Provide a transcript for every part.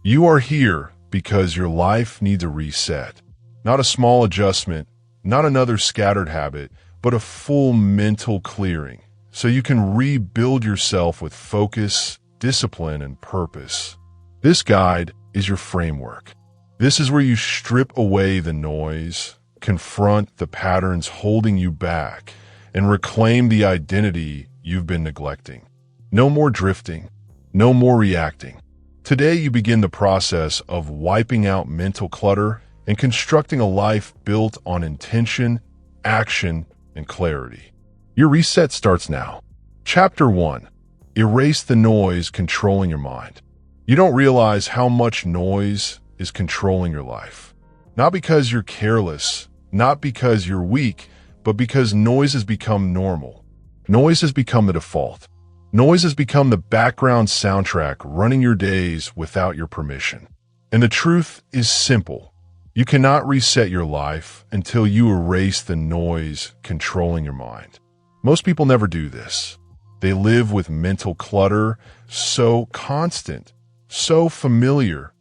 You are here because your life needs a reset. Not a small adjustment, not another scattered habit, but a full mental clearing, so you can rebuild yourself with focus, discipline, and purpose. This guide is your framework. This is where you strip away the noise, confront the patterns holding you back, and reclaim the identity you've been neglecting. No more drifting, no more reacting. Today you begin the process of wiping out mental clutter and constructing a life built on intention, action, and clarity. Your reset starts now. Chapter 1. Erase the noise controlling your mind. You don't realize how much noise is controlling your life. Not because you're careless, not because you're weak, but because noise has become normal. Noise has become the default. Noise has become the background soundtrack running your days without your permission. And the truth is simple. You cannot reset your life until you erase the noise controlling your mind. Most people never do this. They live with mental clutter so constant, so familiar,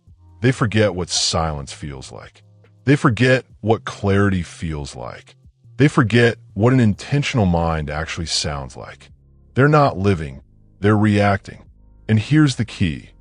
they forget what silence feels like. They forget what clarity feels like. They forget what an intentional mind actually sounds like. They're not living, they're reacting. And here's the key.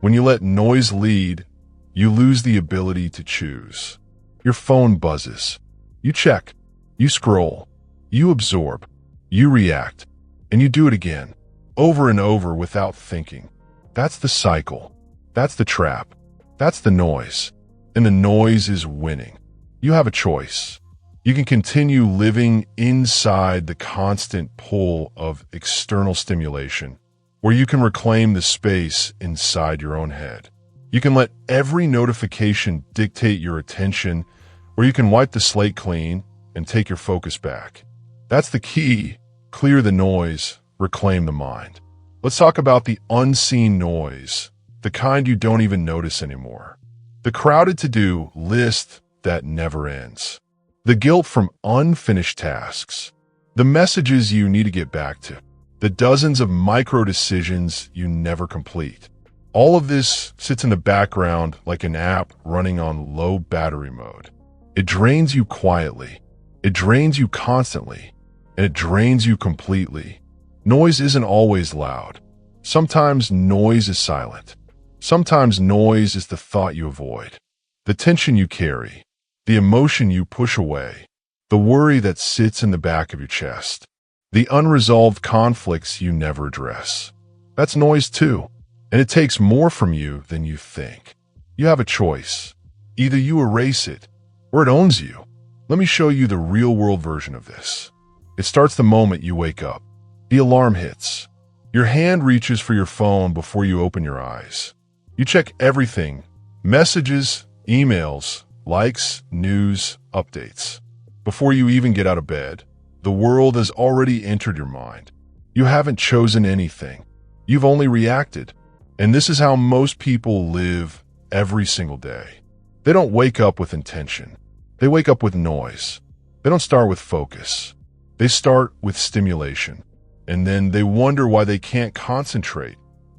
When you let noise lead, you lose the ability to choose. Your phone buzzes. You check. You scroll. You absorb. You react. And you do it again, over and over without thinking. That's the cycle. That's the trap. That's the noise. And the noise is winning. You have a choice. You can continue living inside the constant pull of external stimulation, or you can reclaim the space inside your own head. You can let every notification dictate your attention, or you can wipe the slate clean and take your focus back. That's the key. Clear the noise, reclaim the mind. Let's talk about the unseen noise, the kind you don't even notice anymore. The crowded to-do list that never ends. The guilt from unfinished tasks. The messages you need to get back to. The dozens of micro decisions you never complete. All of this sits in the background like an app running on low battery mode. It drains you quietly. It drains you constantly. And it drains you completely. Noise isn't always loud. Sometimes noise is silent. Sometimes noise is the thought you avoid, the tension you carry, the emotion you push away, the worry that sits in the back of your chest, the unresolved conflicts you never address. That's noise too, and it takes more from you than you think. You have a choice. Either you erase it, or it owns you. Let me show you the real-world version of this. It starts the moment you wake up. The alarm hits. Your hand reaches for your phone before you open your eyes. You check everything: messages, emails, likes, news, updates. Before you even get out of bed, the world has already entered your mind. You haven't chosen anything. You've only reacted. And this is how most people live every single day. They don't wake up with intention. They wake up with noise. They don't start with focus. They start with stimulation. And then they wonder why they can't concentrate,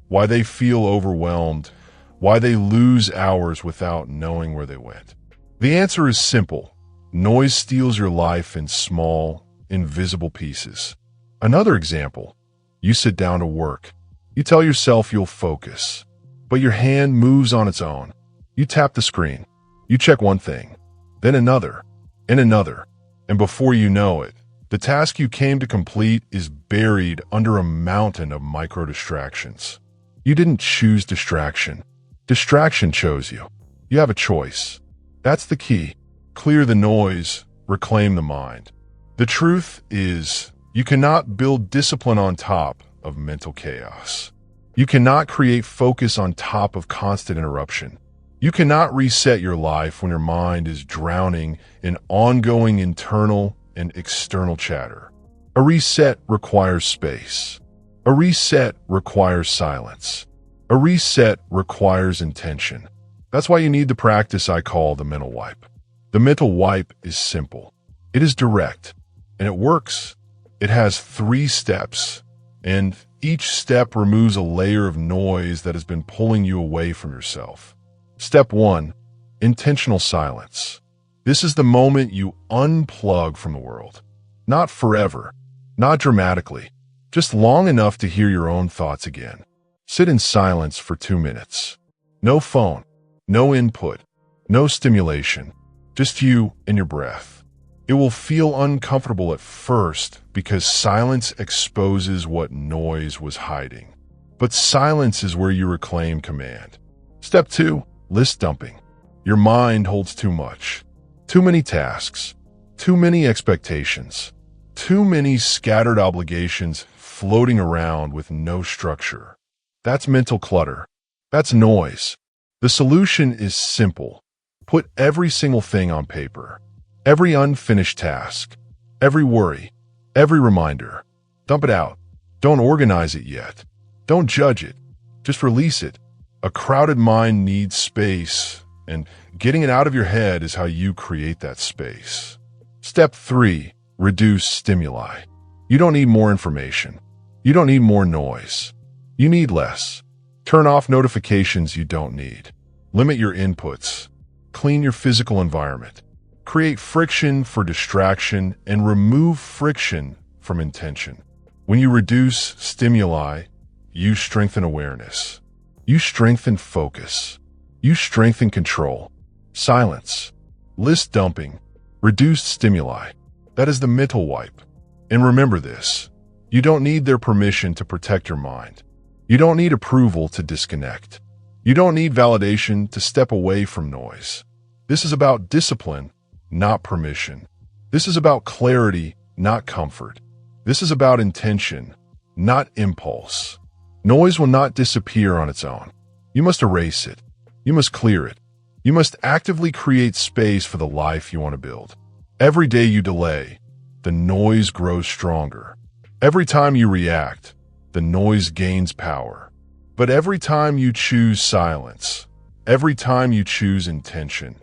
why they feel overwhelmed, why they lose hours without knowing where they went. The answer is simple. Noise steals your life in small, invisible pieces. Another example. You sit down to work. You tell yourself you'll focus, but your hand moves on its own. You tap the screen. You check one thing, then another, and another. And before you know it, the task you came to complete is buried under a mountain of micro-distractions. You didn't choose distraction. Distraction chose you. You have a choice. That's the key. Clear the noise, reclaim the mind. The truth is, you cannot build discipline on top of mental chaos. You cannot create focus on top of constant interruption. You cannot reset your life when your mind is drowning in ongoing internal and external chatter. A reset requires space. A reset requires silence. A reset requires intention. That's why you need the practice I call the mental wipe. The mental wipe is simple. It is direct, and it works. It has 3 steps, and each step removes a layer of noise that has been pulling you away from yourself. Step 1. Intentional silence. This is the moment you unplug from the world. Not forever, not dramatically, just long enough to hear your own thoughts again. Sit in silence for 2 minutes. No phone, no input, no stimulation, just you and your breath. It will feel uncomfortable at first because silence exposes what noise was hiding. But silence is where you reclaim command. Step 2. List dumping. Your mind holds too much. Too many tasks, too many expectations, too many scattered obligations floating around with no structure. That's mental clutter. That's noise. The solution is simple. Put every single thing on paper. Every unfinished task. Every worry. Every reminder. Dump it out. Don't organize it yet. Don't judge it. Just release it. A crowded mind needs space, and getting it out of your head is how you create that space. Step 3. Reduce stimuli. You don't need more information. You don't need more noise. You need less. Turn off notifications you don't need. Limit your inputs. Clean your physical environment. Create friction for distraction and remove friction from intention. When you reduce stimuli, you strengthen awareness. You strengthen focus. You strengthen control. Silence. List dumping. Reduced stimuli. That is the mental wipe. And remember this. You don't need their permission to protect your mind. You don't need approval to disconnect. You don't need validation to step away from noise. This is about discipline, not permission. This is about clarity, not comfort. This is about intention, not impulse. Noise will not disappear on its own. You must erase it. You must clear it. You must actively create space for the life you want to build. Every day you delay, the noise grows stronger. Every time you react, the noise gains power. But every time you choose silence, every time you choose intention,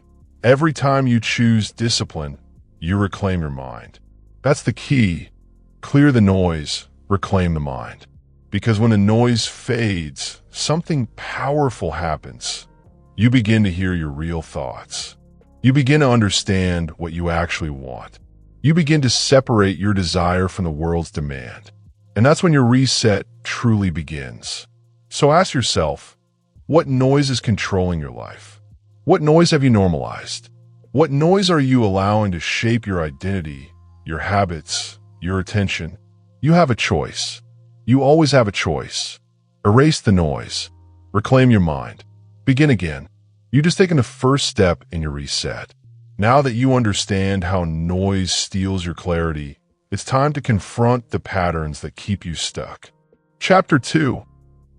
every time you choose discipline, you reclaim your mind. That's the key. Clear the noise, reclaim the mind. Because when the noise fades, something powerful happens. You begin to hear your real thoughts. You begin to understand what you actually want. You begin to separate your desire from the world's demand. And that's when your reset truly begins. So ask yourself, what noise is controlling your life? What noise have you normalized? What noise are you allowing to shape your identity, your habits, your attention? You have a choice. You always have a choice. Erase the noise. Reclaim your mind. Begin again. You've just taken the first step in your reset. Now that you understand how noise steals your clarity, it's time to confront the patterns that keep you stuck. Chapter 2.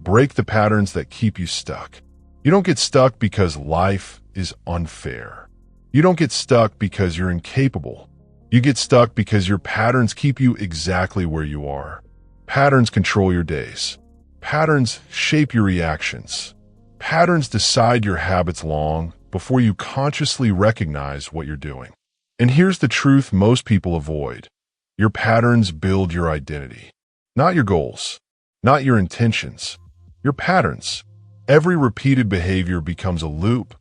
Break the patterns that keep you stuck. You don't get stuck because life is unfair. You don't get stuck because you're incapable. You get stuck because your patterns keep you exactly where you are. Patterns control your days. Patterns shape your reactions. Patterns decide your habits long before you consciously recognize what you're doing. And here's the truth most people avoid. Your patterns build your identity. Not your goals. Not your intentions. Your patterns. Every repeated behavior becomes a loop,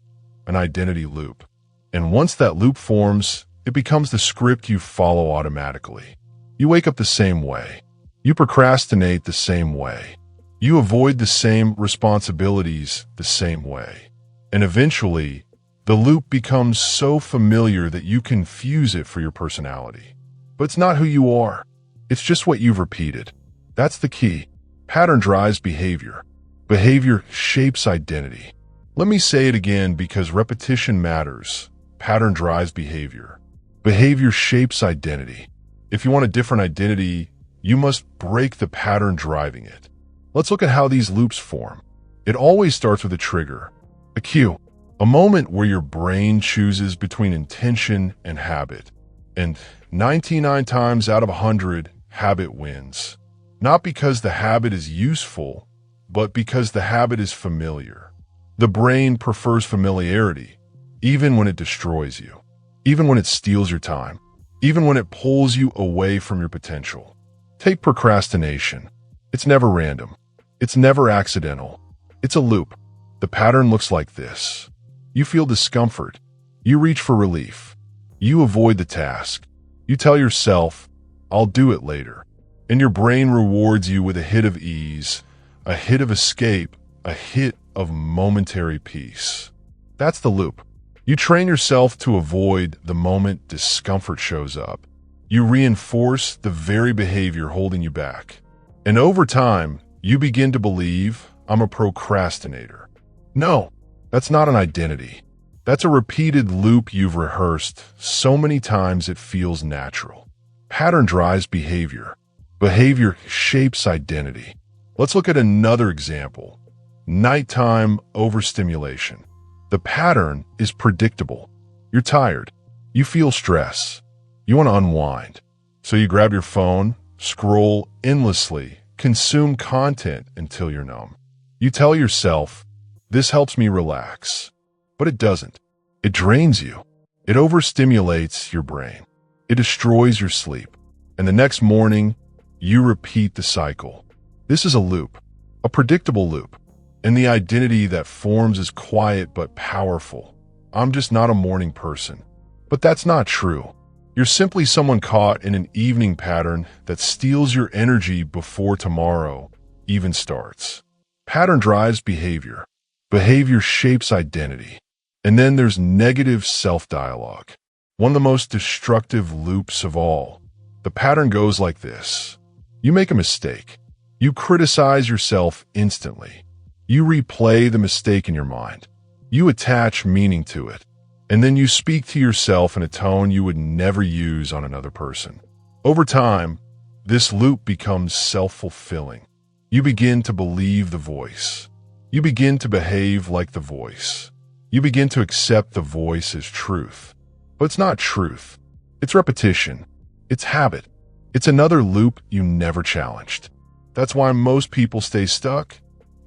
an identity loop. And once that loop forms, it becomes the script you follow automatically. You wake up the same way. You procrastinate the same way. You avoid the same responsibilities the same way. And eventually, the loop becomes so familiar that you confuse it for your personality. But it's not who you are. It's just what you've repeated. That's the key. Pattern drives behavior. Behavior shapes identity. Let me say it again because repetition matters. Pattern drives behavior. Behavior shapes identity. If you want a different identity, you must break the pattern driving it. Let's look at how these loops form. It always starts with a trigger, a cue, a moment where your brain chooses between intention and habit. And 99 times out of 100, habit wins. Not because the habit is useful, but because the habit is familiar. The brain prefers familiarity, even when it destroys you, even when it steals your time, even when it pulls you away from your potential. Take procrastination. It's never random. It's never accidental. It's a loop. The pattern looks like this. You feel discomfort. You reach for relief. You avoid the task. You tell yourself, I'll do it later. And your brain rewards you with a hit of ease, a hit of escape, a hit of momentary peace. That's the loop. You train yourself to avoid the moment discomfort shows up. You reinforce the very behavior holding you back. And over time, you begin to believe, I'm a procrastinator. No, that's not an identity. That's a repeated loop you've rehearsed so many times it feels natural. Pattern drives behavior. Behavior shapes identity. Let's look at another example. Nighttime overstimulation. The pattern is predictable. You're tired. You feel stress. You want to unwind. So you grab your phone, scroll endlessly, consume content until you're numb. You tell yourself, this helps me relax. But it doesn't. It drains you. It overstimulates your brain. It destroys your sleep. And the next morning, you repeat the cycle. This is a loop, a predictable loop. And the identity that forms is quiet but powerful. I'm just not a morning person. But that's not true. You're simply someone caught in an evening pattern that steals your energy before tomorrow even starts. Pattern drives behavior. Behavior shapes identity. And then there's negative self-dialogue. One of the most destructive loops of all. The pattern goes like this. You make a mistake. You criticize yourself instantly. You replay the mistake in your mind. You attach meaning to it. And then you speak to yourself in a tone you would never use on another person. Over time, this loop becomes self-fulfilling. You begin to believe the voice. You begin to behave like the voice. You begin to accept the voice as truth. But it's not truth. It's repetition. It's habit. It's another loop you never challenged. That's why most people stay stuck.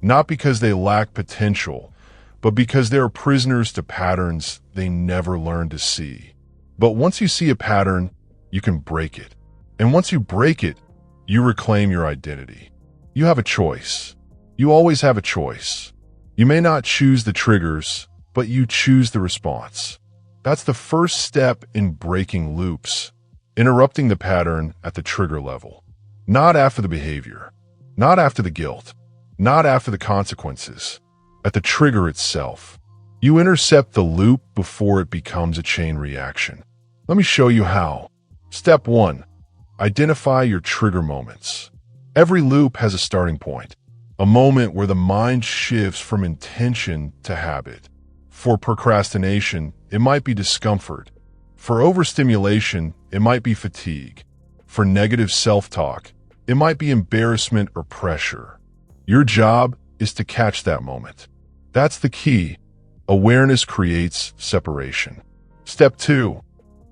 Not because they lack potential, but because they are prisoners to patterns they never learned to see. But once you see a pattern, you can break it. And once you break it, you reclaim your identity. You have a choice. You always have a choice. You may not choose the triggers, but you choose the response. That's the first step in breaking loops, interrupting the pattern at the trigger level. Not after the behavior, not after the guilt, not after the consequences, at the trigger itself. You intercept the loop before it becomes a chain reaction. Let me show you how. Step 1. Identify your trigger moments. Every loop has a starting point, a moment where the mind shifts from intention to habit. For procrastination, it might be discomfort. For overstimulation, it might be fatigue. For negative self-talk, it might be embarrassment or pressure. Your job is to catch that moment. That's the key. Awareness creates separation. Step 2.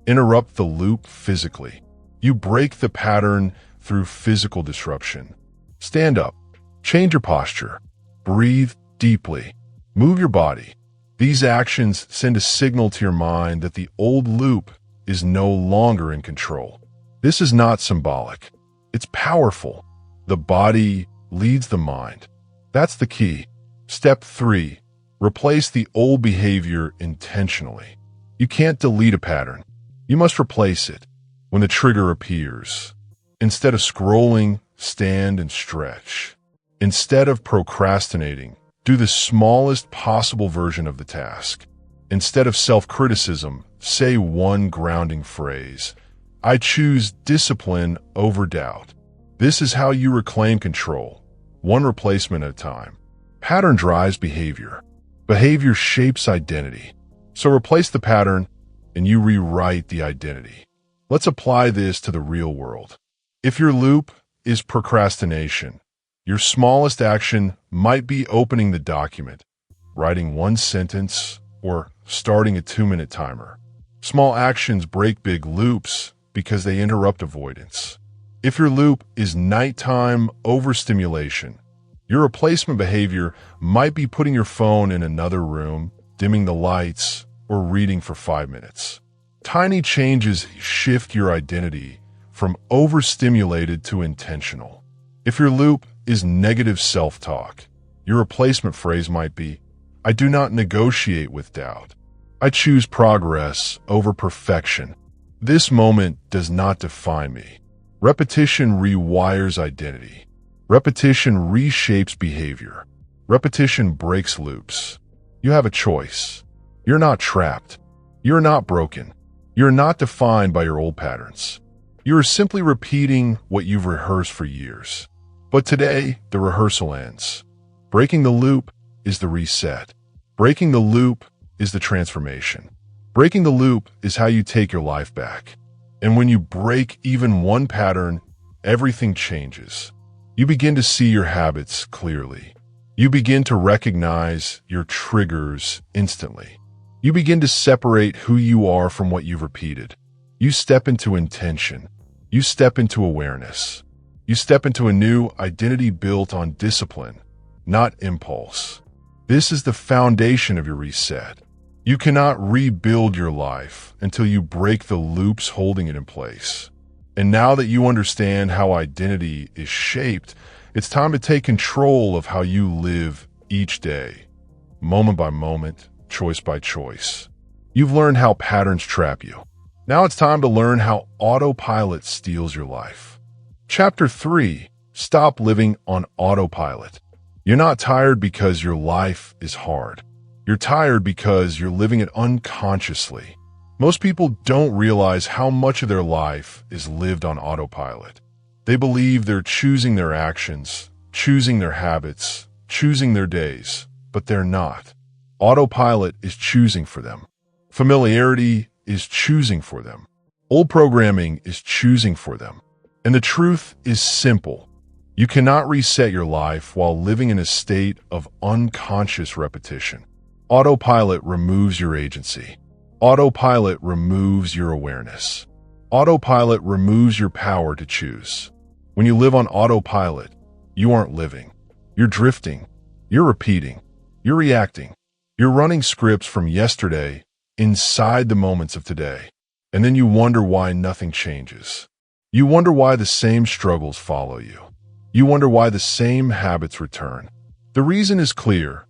Interrupt the loop physically. You break the pattern through physical disruption. Stand up. Change your posture. Breathe deeply. Move your body. These actions send a signal to your mind that the old loop is no longer in control. This is not symbolic. It's powerful. The body leads the mind. That's the key. Step 3. Replace the old behavior intentionally. You can't delete a pattern. You must replace it when the trigger appears. Instead of scrolling, stand and stretch. Instead of procrastinating, do the smallest possible version of the task. Instead of self-criticism, say one grounding phrase. I choose discipline over doubt. This is how you reclaim control, one replacement at a time. Pattern drives behavior. Behavior shapes identity. So replace the pattern and you rewrite the identity. Let's apply this to the real world. If your loop is procrastination, your smallest action might be opening the document, writing one sentence, or starting a 2-minute timer. Small actions break big loops because they interrupt avoidance. If your loop is nighttime overstimulation, your replacement behavior might be putting your phone in another room, dimming the lights, or reading for 5 minutes. Tiny changes shift your identity from overstimulated to intentional. If your loop is negative self-talk, your replacement phrase might be, I do not negotiate with doubt. I choose progress over perfection. This moment does not define me. Repetition rewires identity. Repetition reshapes behavior. Repetition breaks loops. You have a choice. You're not trapped. You're not broken. You're not defined by your old patterns. You are simply repeating what you've rehearsed for years. But today, the rehearsal ends. Breaking the loop is the reset. Breaking the loop is the transformation. Breaking the loop is how you take your life back. And when you break even one pattern, everything changes. You begin to see your habits clearly. You begin to recognize your triggers instantly. You begin to separate who you are from what you've repeated. You step into intention. You step into awareness. You step into a new identity built on discipline, not impulse. This is the foundation of your reset. You cannot rebuild your life until you break the loops holding it in place. And now that you understand how identity is shaped, it's time to take control of how you live each day, moment by moment, choice by choice. You've learned how patterns trap you. Now it's time to learn how autopilot steals your life. Chapter 3. Stop living on autopilot. You're not tired because your life is hard. You're tired because you're living it unconsciously. Most people don't realize how much of their life is lived on autopilot. They believe they're choosing their actions, choosing their habits, choosing their days, but they're not. Autopilot is choosing for them. Familiarity is choosing for them. Old programming is choosing for them. And the truth is simple. You cannot reset your life while living in a state of unconscious repetition. Autopilot removes your agency. Autopilot removes your awareness. Autopilot removes your power to choose. When you live on autopilot, you aren't living. You're drifting. You're repeating. You're reacting. You're running scripts from yesterday inside the moments of today. And then you wonder why nothing changes. You wonder why the same struggles follow you. You wonder why the same habits return. The reason is clear.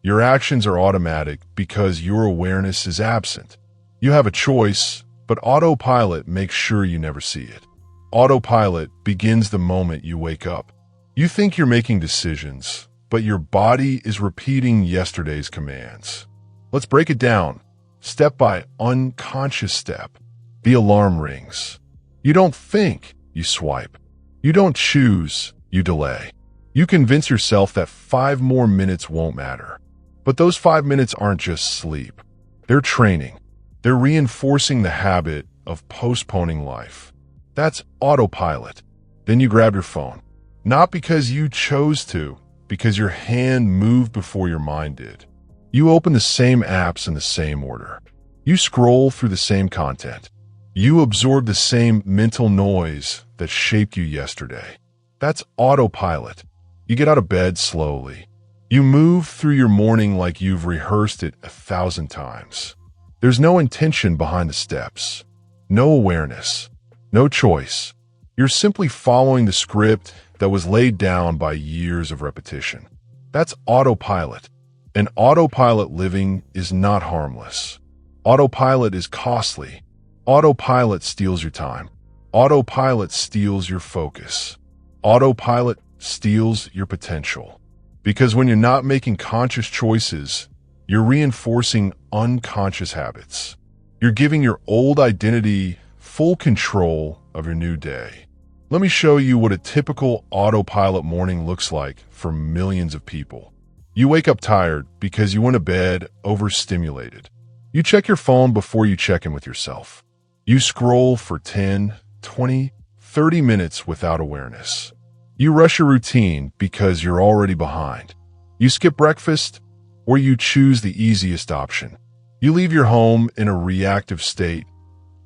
Your actions are automatic because your awareness is absent. You have a choice, but autopilot makes sure you never see it. Autopilot begins the moment you wake up. You think you're making decisions, but your body is repeating yesterday's commands. Let's break it down, step by unconscious step. The alarm rings. You don't think, you swipe. You don't choose, you delay. You convince yourself that 5 more minutes won't matter. But those 5 minutes aren't just sleep. They're training. They're reinforcing the habit of postponing life. That's autopilot. Then you grab your phone. Not because you chose to, because your hand moved before your mind did. You open the same apps in the same order. You scroll through the same content. You absorb the same mental noise that shaped you yesterday. That's autopilot. You get out of bed slowly. You move through your morning like you've rehearsed it 1,000 times. There's no intention behind the steps, no awareness, no choice. You're simply following the script that was laid down by years of repetition. That's autopilot. And autopilot living is not harmless. Autopilot is costly. Autopilot steals your time. Autopilot steals your focus. Autopilot steals your potential. Because when you're not making conscious choices, you're reinforcing unconscious habits. You're giving your old identity full control of your new day. Let me show you what a typical autopilot morning looks like for millions of people. You wake up tired because you went to bed overstimulated. You check your phone before you check in with yourself. You scroll for 10, 20, 30 minutes without awareness. You rush your routine because you're already behind. You skip breakfast, or you choose the easiest option. You leave your home in a reactive state,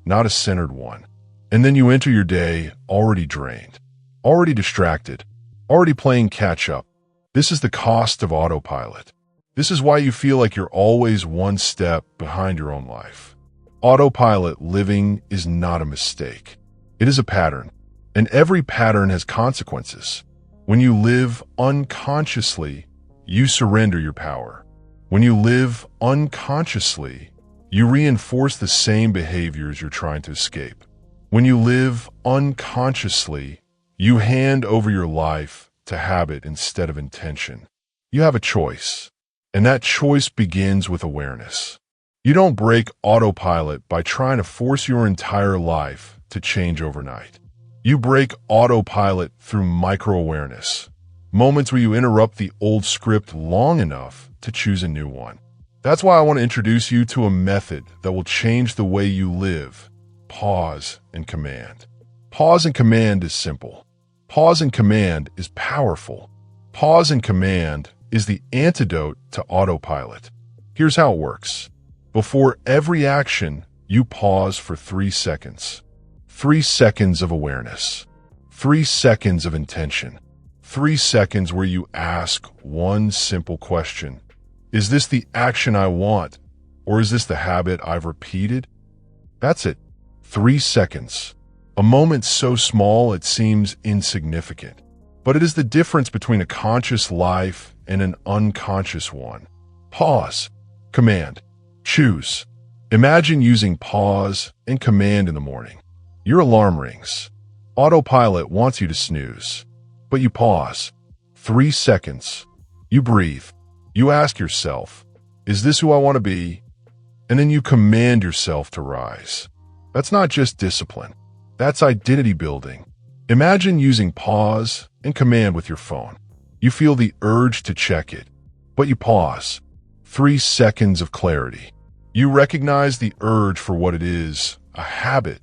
not a centered one. And then you enter your day already drained, already distracted, already playing catch-up. This is the cost of autopilot. This is why you feel like you're always one step behind your own life. Autopilot living is not a mistake. It is a pattern. And every pattern has consequences. When you live unconsciously, you surrender your power. When you live unconsciously, you reinforce the same behaviors you're trying to escape. When you live unconsciously, you hand over your life to habit instead of intention. You have a choice, and that choice begins with awareness. You don't break autopilot by trying to force your entire life to change overnight. You break autopilot through micro-awareness, moments where you interrupt the old script long enough to choose a new one. That's why I want to introduce you to a method that will change the way you live. Pause and command. Pause and command is simple. Pause and command is powerful. Pause and command is the antidote to autopilot. Here's how it works. Before every action, you pause for 3 seconds. 3 seconds of awareness. 3 seconds of intention. 3 seconds where you ask one simple question. Is this the action I want, or is this the habit I've repeated? That's it. 3 seconds. A moment so small it seems insignificant. But it is the difference between a conscious life and an unconscious one. Pause. Command. Choose. Imagine using pause and command in the morning. Your alarm rings. Autopilot wants you to snooze. But you pause. 3 seconds. You breathe. You ask yourself, is this who I want to be? And then you command yourself to rise. That's not just discipline. That's identity building. Imagine using pause and command with your phone. You feel the urge to check it, but you pause. 3 seconds of clarity. You recognize the urge for what it is, a habit,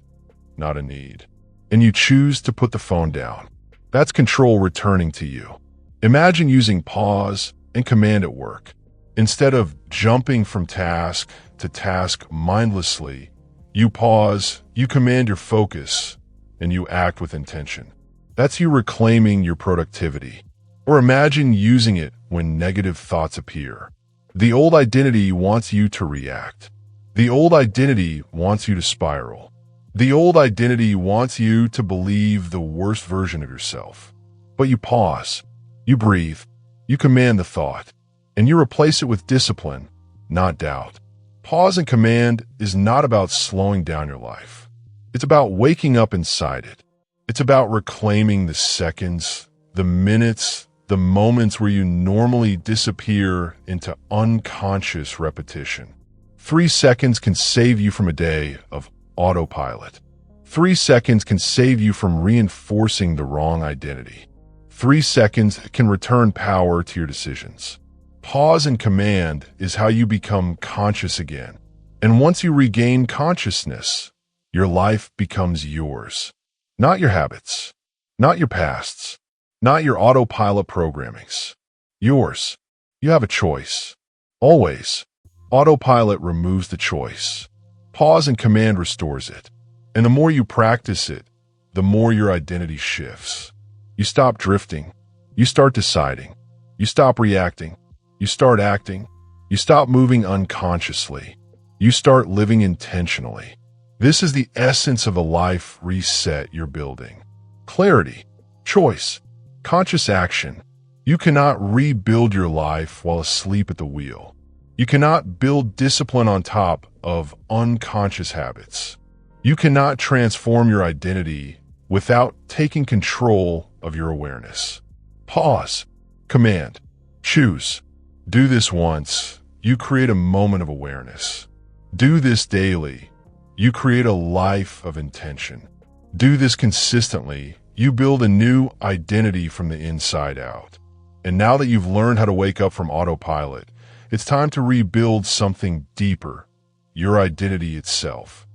not a need. And you choose to put the phone down. That's control returning to you. Imagine using pause and command at work. Instead of jumping from task to task mindlessly, you pause, you command your focus, and you act with intention. That's you reclaiming your productivity. Or imagine using it when negative thoughts appear. The old identity wants you to react. The old identity wants you to spiral. The old identity wants you to believe the worst version of yourself. But you pause, you breathe, you command the thought, and you replace it with discipline, not doubt. Pause and command is not about slowing down your life. It's about waking up inside it. It's about reclaiming the seconds, the minutes, the moments where you normally disappear into unconscious repetition. 3 seconds can save you from a day of autopilot. 3 seconds can save you from reinforcing the wrong identity. 3 seconds can return power to your decisions. Pause and command is how you become conscious again. And once you regain consciousness, your life becomes yours. Not your habits, not your pasts, not your autopilot programmings. Yours. You have a choice. Always. Autopilot removes the choice. Pause and command restores it. And the more you practice it, the more your identity shifts. You stop drifting. You start deciding. You stop reacting. You start acting. You stop moving unconsciously. You start living intentionally. This is the essence of a life reset you're building. Clarity, choice, conscious action. You cannot rebuild your life while asleep at the wheel. You cannot build discipline on top of unconscious habits. You cannot transform your identity without taking control of your awareness. Pause. Command. Choose. Do this once. You create a moment of awareness. Do this daily. You create a life of intention. Do this consistently. You build a new identity from the inside out. And now that you've learned how to wake up from autopilot, it's time to rebuild something deeper, your identity itself.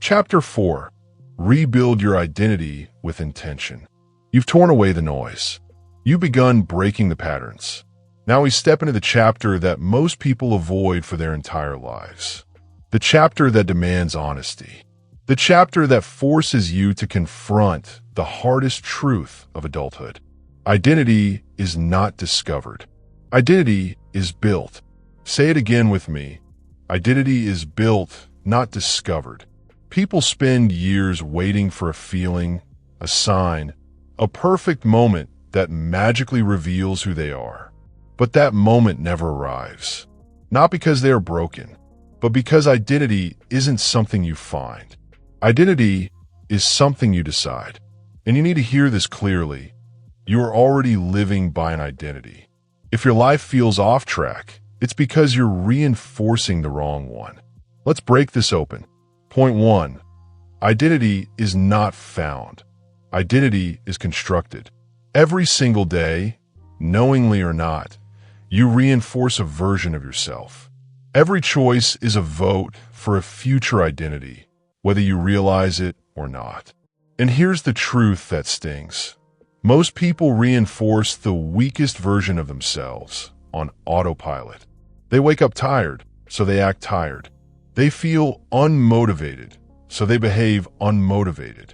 Chapter 4. Rebuild your identity with intention. You've torn away the noise. You've begun breaking the patterns. Now we step into the chapter that most people avoid for their entire lives. The chapter that demands honesty. The chapter that forces you to confront the hardest truth of adulthood. Identity is not discovered. Identity is built. Say it again with me. Identity is built, not discovered. People spend years waiting for a feeling, a sign, a perfect moment that magically reveals who they are. But that moment never arrives. not because they are broken, but because identity isn't something you find. Identity is something you decide. And you need to hear this clearly. You are already living by an identity. If your life feels off track, it's because you're reinforcing the wrong one. Let's break this open. Point 1. Identity is not found. Identity is constructed. Every single day, knowingly or not, you reinforce a version of yourself. Every choice is a vote for a future identity, whether you realize it or not. And here's the truth that stings. Most people reinforce the weakest version of themselves on autopilot. They wake up tired, so they act tired. They feel unmotivated, so they behave unmotivated.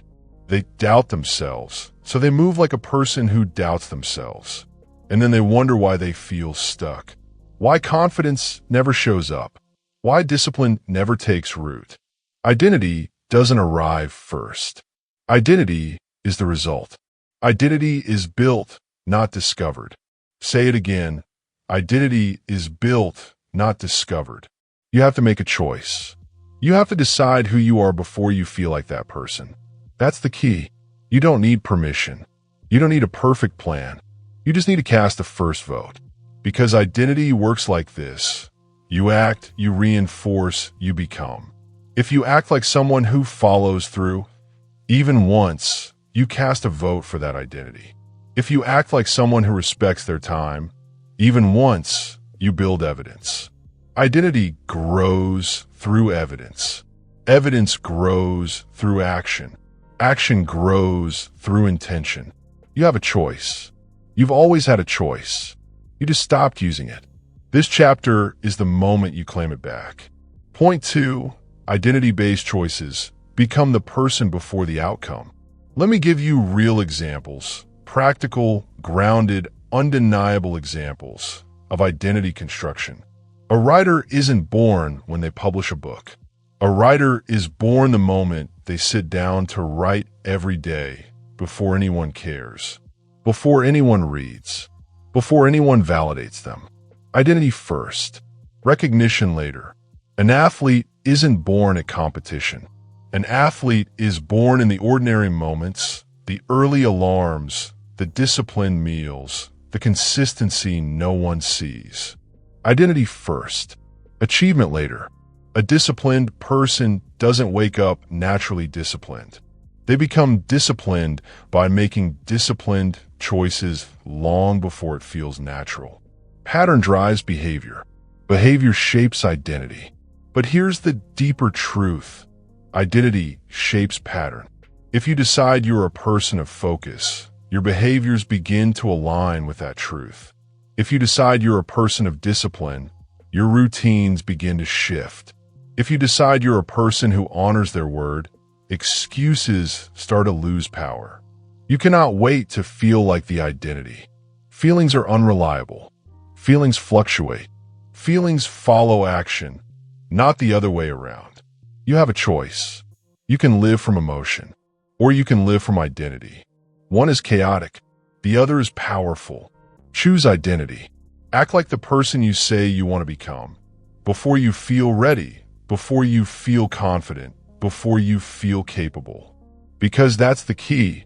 They doubt themselves, so they move like a person who doubts themselves. And then they wonder why they feel stuck. Why confidence never shows up. Why discipline never takes root. Identity doesn't arrive first. Identity is the result. Identity is built, not discovered. Say it again. Identity is built, not discovered. You have to make a choice. You have to decide who you are before you feel like that person. That's the key. You don't need permission. You don't need a perfect plan. You just need to cast the first vote. Because identity works like this. You act, you reinforce, you become. If you act like someone who follows through, even once, you cast a vote for that identity. If you act like someone who respects their time, even once, you build evidence. Identity grows through evidence. Evidence grows through action. Action grows through intention. You have a choice. You've always had a choice. You just stopped using it. This chapter is the moment you claim it back. Point 2, identity-based choices become the person before the outcome. Let me give you real examples, practical, grounded, undeniable examples of identity construction. A writer isn't born when they publish a book. A writer is born the moment they sit down to write every day before anyone cares, before anyone reads, before anyone validates them. Identity first, recognition later. An athlete isn't born at competition. An athlete is born in the ordinary moments, the early alarms, the disciplined meals, the consistency no one sees. Identity first, achievement later. A disciplined person doesn't wake up naturally disciplined. They become disciplined by making disciplined choices long before it feels natural. Pattern drives behavior. Behavior shapes identity. But here's the deeper truth. Identity shapes pattern. If you decide you're a person of focus, your behaviors begin to align with that truth. If you decide you're a person of discipline, your routines begin to shift. If you decide you're a person who honors their word, excuses start to lose power. You cannot wait to feel like the identity. Feelings are unreliable. Feelings fluctuate. Feelings follow action, not the other way around. You have a choice. You can live from emotion, or you can live from identity. One is chaotic. The other is powerful. Choose identity. Act like the person you say you want to become. Before you feel ready, before you feel confident, before you feel capable. Because that's the key.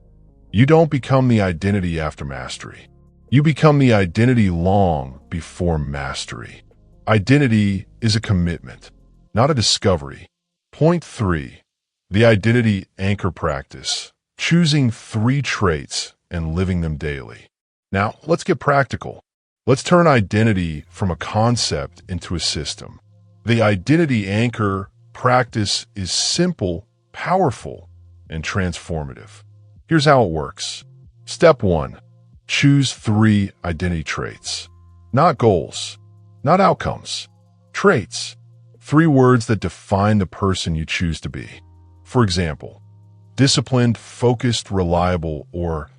You don't become the identity after mastery. You become the identity long before mastery. Identity is a commitment, not a discovery. Point 3, the identity anchor practice. Choosing 3 traits and living them daily. Now, let's get practical. Let's turn identity from a concept into a system. The identity anchor practice is simple, powerful, and transformative. Here's how it works. Step 1, choose 3 identity traits. Not goals, not outcomes. Traits. 3 words that define the person you choose to be. For example, disciplined, focused, reliable, or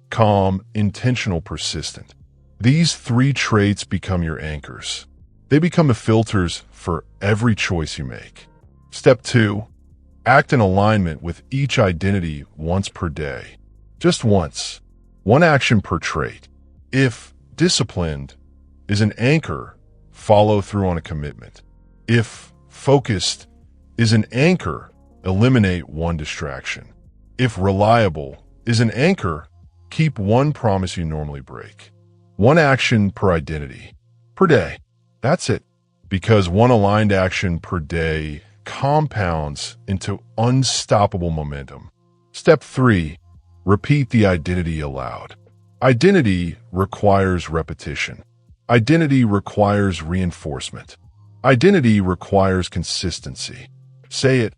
calm, intentional, persistent. These 3 traits become your anchors. They become the filters for every choice you make. Step 2, act in alignment with each identity once per day. Just once. 1 action per trait. If disciplined is an anchor, follow through on a commitment. If focused is an anchor, eliminate one distraction. If reliable is an anchor, keep one promise you normally break. One action per identity per day. That's it. Because one aligned action per day compounds into unstoppable momentum. Step 3. Repeat the identity aloud. Identity requires repetition. Identity requires reinforcement. Identity requires consistency. Say it.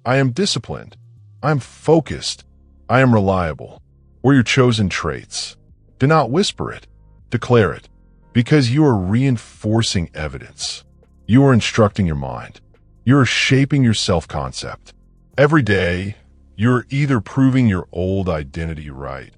I am disciplined. I am focused. I am reliable. Or your chosen traits. Do not whisper it. Declare it. Because you are reinforcing evidence. You are instructing your mind. You are shaping your self-concept. Every day, you're either proving your old identity right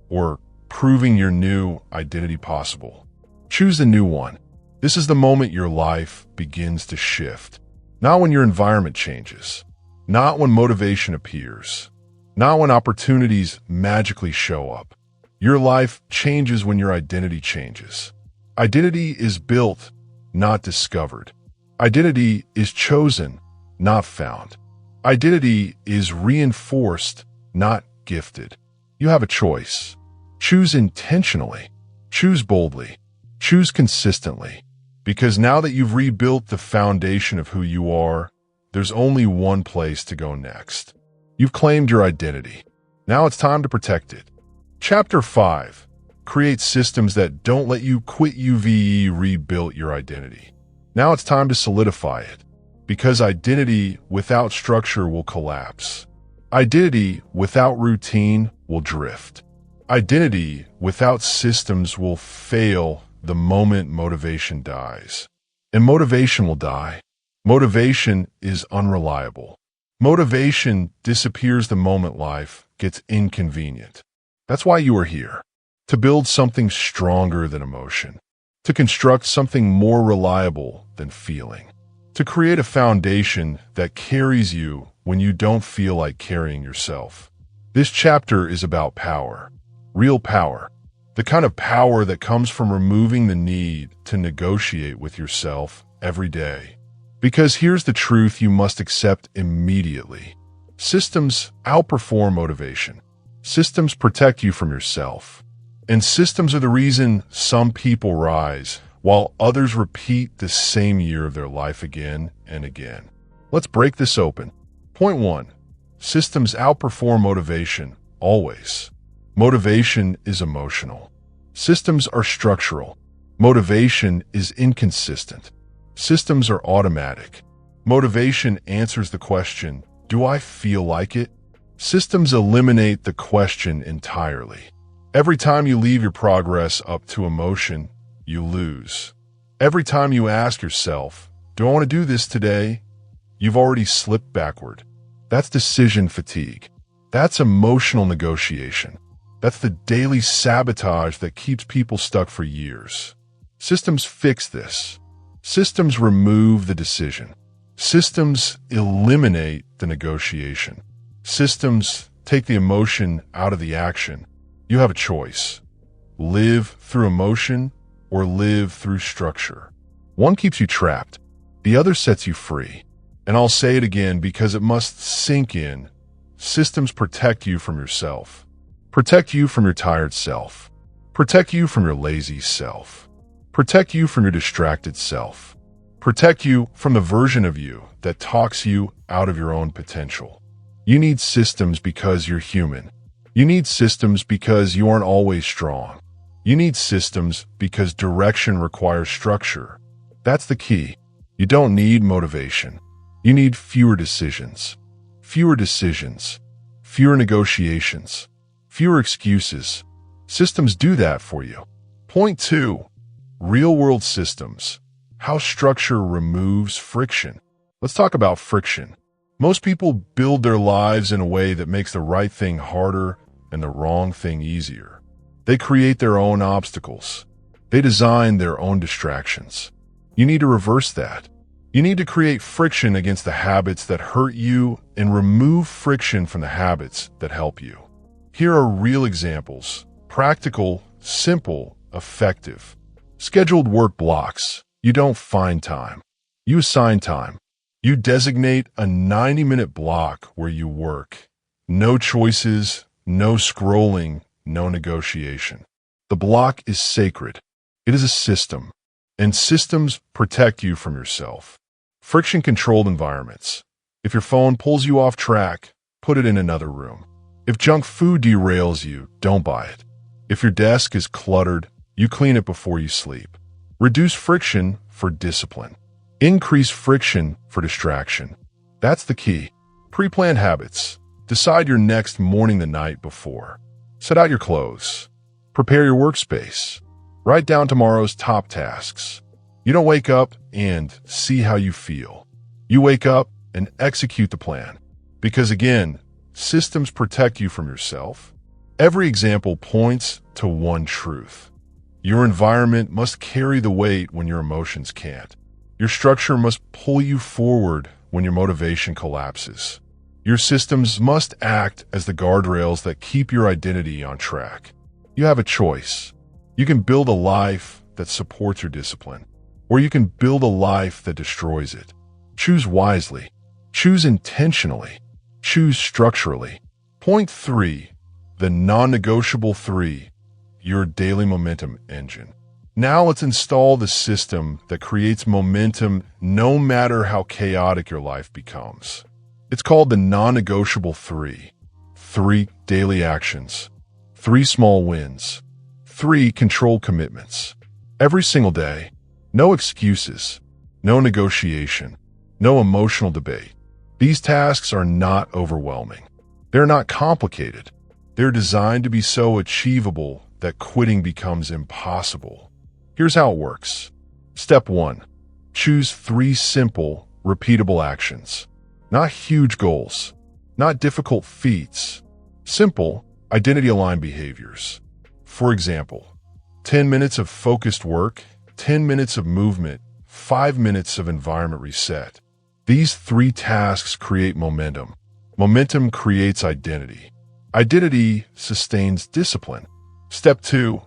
or proving your new identity possible. Choose the new one. This is the moment your life begins to shift. Not when your environment changes. Not when motivation appears. Not when opportunities magically show up. Your life changes when your identity changes. Identity is built, not discovered. Identity is chosen, not found. Identity is reinforced, not gifted. You have a choice. Choose intentionally. Choose boldly. Choose consistently. Because now that you've rebuilt the foundation of who you are, there's only one place to go next. You've claimed your identity. Now it's time to protect it. Chapter 5. Create systems that don't let you quit. Rebuilt your identity. Now it's time to solidify it. Because identity without structure will collapse. Identity without routine will drift. Identity without systems will fail the moment motivation dies. And motivation will die. Motivation is unreliable. Motivation disappears the moment life gets inconvenient. That's why you are here. To build something stronger than emotion. To construct something more reliable than feeling. To create a foundation that carries you when you don't feel like carrying yourself. This chapter is about power. Real power. The kind of power that comes from removing the need to negotiate with yourself every day. Because here's the truth you must accept immediately. Systems outperform motivation. Systems protect you from yourself. And systems are the reason some people rise, while others repeat the same year of their life again and again. Let's break this open. Point 1. Systems outperform motivation, always. Motivation is emotional. Systems are structural. Motivation is inconsistent. Systems are automatic. Motivation answers the question, do I feel like it? Systems eliminate the question entirely. Every time you leave your progress up to emotion, you lose. Every time you ask yourself, do I want to do this today? You've already slipped backward. That's decision fatigue. That's emotional negotiation. That's the daily sabotage that keeps people stuck for years. Systems fix this. Systems remove the decision. Systems eliminate the negotiation. Systems take the emotion out of the action. You have a choice. Live through emotion or live through structure. One keeps you trapped. The other sets you free. And I'll say it again because it must sink in. Systems protect you from yourself. Protect you from your tired self. Protect you from your lazy self. Protect you from your distracted self. Protect you from the version of you that talks you out of your own potential. You need systems because you're human. You need systems because you aren't always strong. You need systems because direction requires structure. That's the key. You don't need motivation. You need fewer decisions. Fewer decisions. Fewer negotiations. Fewer excuses. Systems do that for you. Point 2. Real-world systems. How structure removes friction. Let's talk about friction. Most people build their lives in a way that makes the right thing harder and the wrong thing easier. They create their own obstacles. They design their own distractions. You need to reverse that. You need to create friction against the habits that hurt you and remove friction from the habits that help you. Here are real examples. Practical, simple, effective. Scheduled work blocks. You don't find time. You assign time. You designate a 90-minute block where you work. No choices, no scrolling, no negotiation. The block is sacred. It is a system, and systems protect you from yourself. Friction-controlled environments. If your phone pulls you off track, put it in another room. If junk food derails you, don't buy it. If your desk is cluttered, you clean it before you sleep. Reduce friction for discipline. Increase friction for distraction. That's the key. Pre-plan habits. Decide your next morning the night before. Set out your clothes. Prepare your workspace. Write down tomorrow's top tasks. You don't wake up and see how you feel. You wake up and execute the plan. Because again, systems protect you from yourself. Every example points to one truth. Your environment must carry the weight when your emotions can't. Your structure must pull you forward when your motivation collapses. Your systems must act as the guardrails that keep your identity on track. You have a choice. You can build a life that supports your discipline, or you can build a life that destroys it. Choose wisely. Choose intentionally. Choose structurally. Point 3, the non-negotiable 3, your daily momentum engine. Now let's install the system that creates momentum no matter how chaotic your life becomes. It's called the non-negotiable 3. 3 daily actions. 3 small wins. 3 controlled commitments. Every single day. No excuses. No negotiation. No emotional debate. These tasks are not overwhelming. They're not complicated. They're designed to be so achievable that quitting becomes impossible. Here's how it works. Step 1. Choose 3 simple, repeatable actions. Not huge goals. Not difficult feats. Simple, identity-aligned behaviors. For example, 10 minutes of focused work, 10 minutes of movement, 5 minutes of environment reset. These 3 tasks create momentum. Momentum creates identity. Identity sustains discipline. Step 2.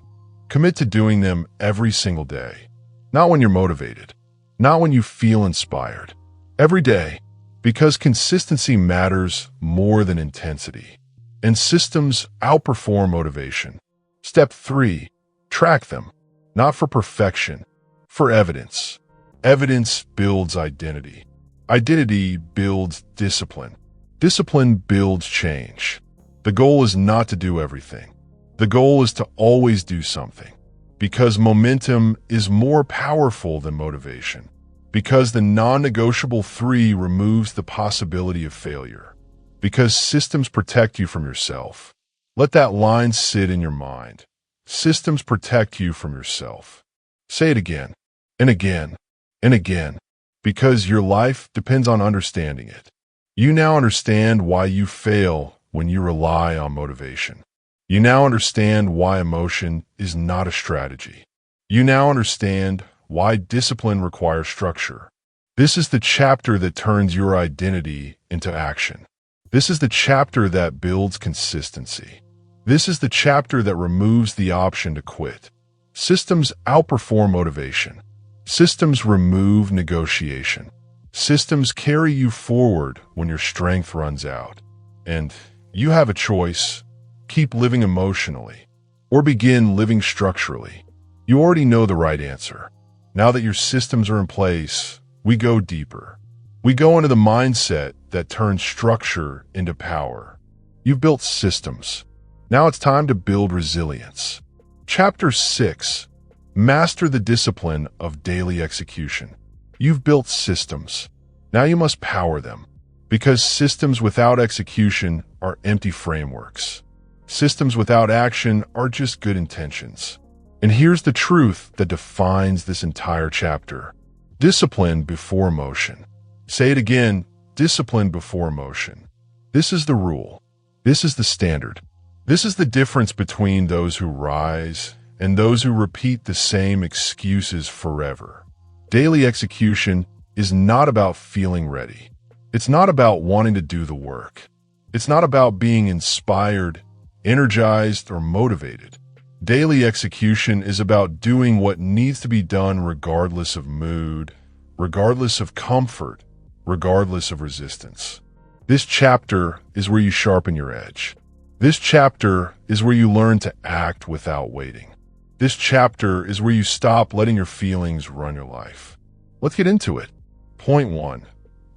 Commit to doing them every single day. Not when you're motivated. Not when you feel inspired. Every day. Because consistency matters more than intensity. And systems outperform motivation. Step 3. Track them. Not for perfection. For evidence. Evidence builds identity. Identity builds discipline. Discipline builds change. The goal is not to do everything. The goal is to always do something. Because momentum is more powerful than motivation. Because the non-negotiable 3 removes the possibility of failure. Because systems protect you from yourself. Let that line sit in your mind. Systems protect you from yourself. Say it again, and again, and again. Because your life depends on understanding it. You now understand why you fail when you rely on motivation. You now understand why emotion is not a strategy. You now understand why discipline requires structure. This is the chapter that turns your identity into action. This is the chapter that builds consistency. This is the chapter that removes the option to quit. Systems outperform motivation. Systems remove negotiation. Systems carry you forward when your strength runs out. And you have a choice. Keep living emotionally, or begin living structurally. You already know the right answer. Now that your systems are in place, we go deeper. We go into the mindset that turns structure into power. You've built systems. Now it's time to build resilience. Chapter 6. Master the discipline of daily execution. You've built systems. Now you must power them. Because systems without execution are empty frameworks. Systems without action are just good intentions. And here's the truth that defines this entire chapter. Discipline before motion. Say it again, discipline before motion. This is the rule. This is the standard. This is the difference between those who rise and those who repeat the same excuses forever. Daily execution is not about feeling ready. It's not about wanting to do the work. It's not about being inspired, energized, or motivated. Daily execution is about doing what needs to be done regardless of mood, regardless of comfort, regardless of resistance. This chapter is where you sharpen your edge. This chapter is where you learn to act without waiting. This chapter is where you stop letting your feelings run your life. Let's get into it. Point 1.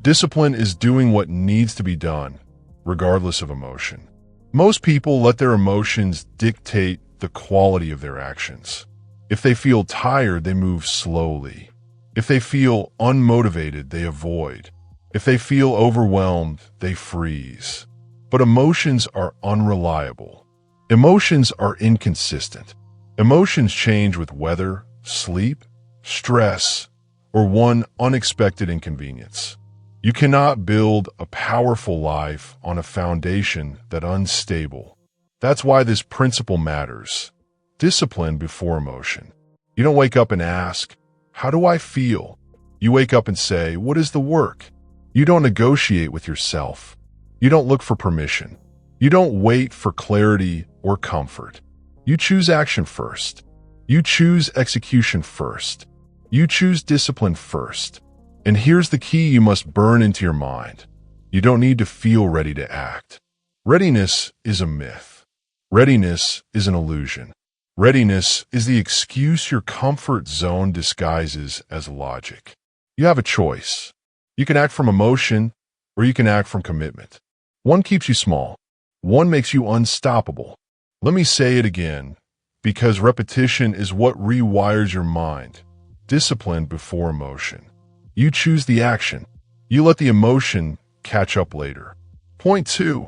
Discipline is doing what needs to be done, regardless of emotion. Most people let their emotions dictate the quality of their actions. If they feel tired, they move slowly. If they feel unmotivated, they avoid. If they feel overwhelmed, they freeze. But emotions are unreliable. Emotions are inconsistent. Emotions change with weather, sleep, stress, or one unexpected inconvenience. You cannot build a powerful life on a foundation that's unstable. That's why this principle matters. Discipline before emotion. You don't wake up and ask, "How do I feel?" You wake up and say, "What is the work?" You don't negotiate with yourself. You don't look for permission. You don't wait for clarity or comfort. You choose action first. You choose execution first. You choose discipline first. And here's the key you must burn into your mind. You don't need to feel ready to act. Readiness is a myth. Readiness is an illusion. Readiness is the excuse your comfort zone disguises as logic. You have a choice. You can act from emotion, or you can act from commitment. One keeps you small. One makes you unstoppable. Let me say it again, because repetition is what rewires your mind. Discipline before emotion. You choose the action. You let the emotion catch up later. Point 2.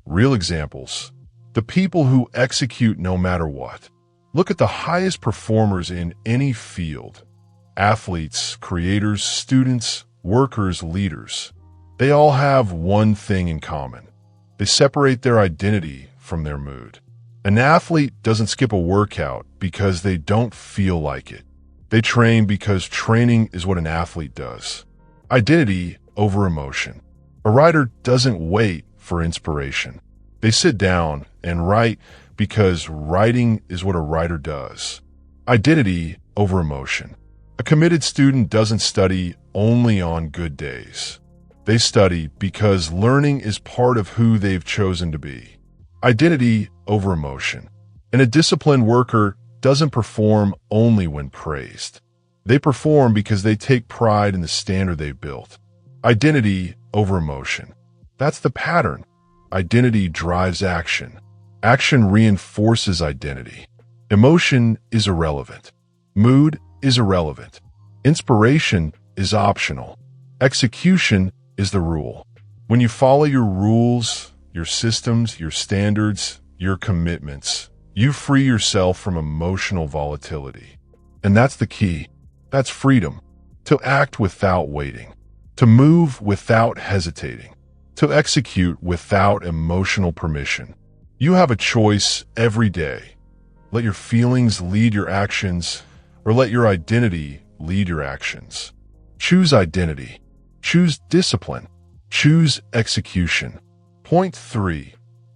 Real examples. The people who execute no matter what. Look at the highest performers in any field. Athletes, creators, students, workers, leaders. They all have one thing in common. They separate their identity from their mood. An athlete doesn't skip a workout because they don't feel like it. They train because training is what an athlete does. Identity over emotion. A writer doesn't wait for inspiration. They sit down and write because writing is what a writer does. Identity over emotion. A committed student doesn't study only on good days. They study because learning is part of who they've chosen to be. Identity over emotion. And a disciplined worker doesn't perform only when praised. They perform because they take pride in the standard they've built. Identity over emotion. That's the pattern. Identity drives action. Action reinforces identity. Emotion is irrelevant. Mood is irrelevant. Inspiration is optional. Execution is the rule. When you follow your rules, your systems, your standards, your commitments, you free yourself from emotional volatility. And that's the key. That's freedom. To act without waiting. To move without hesitating. To execute without emotional permission. You have a choice every day. Let your feelings lead your actions, or let your identity lead your actions. Choose identity. Choose discipline. Choose execution. Point 3.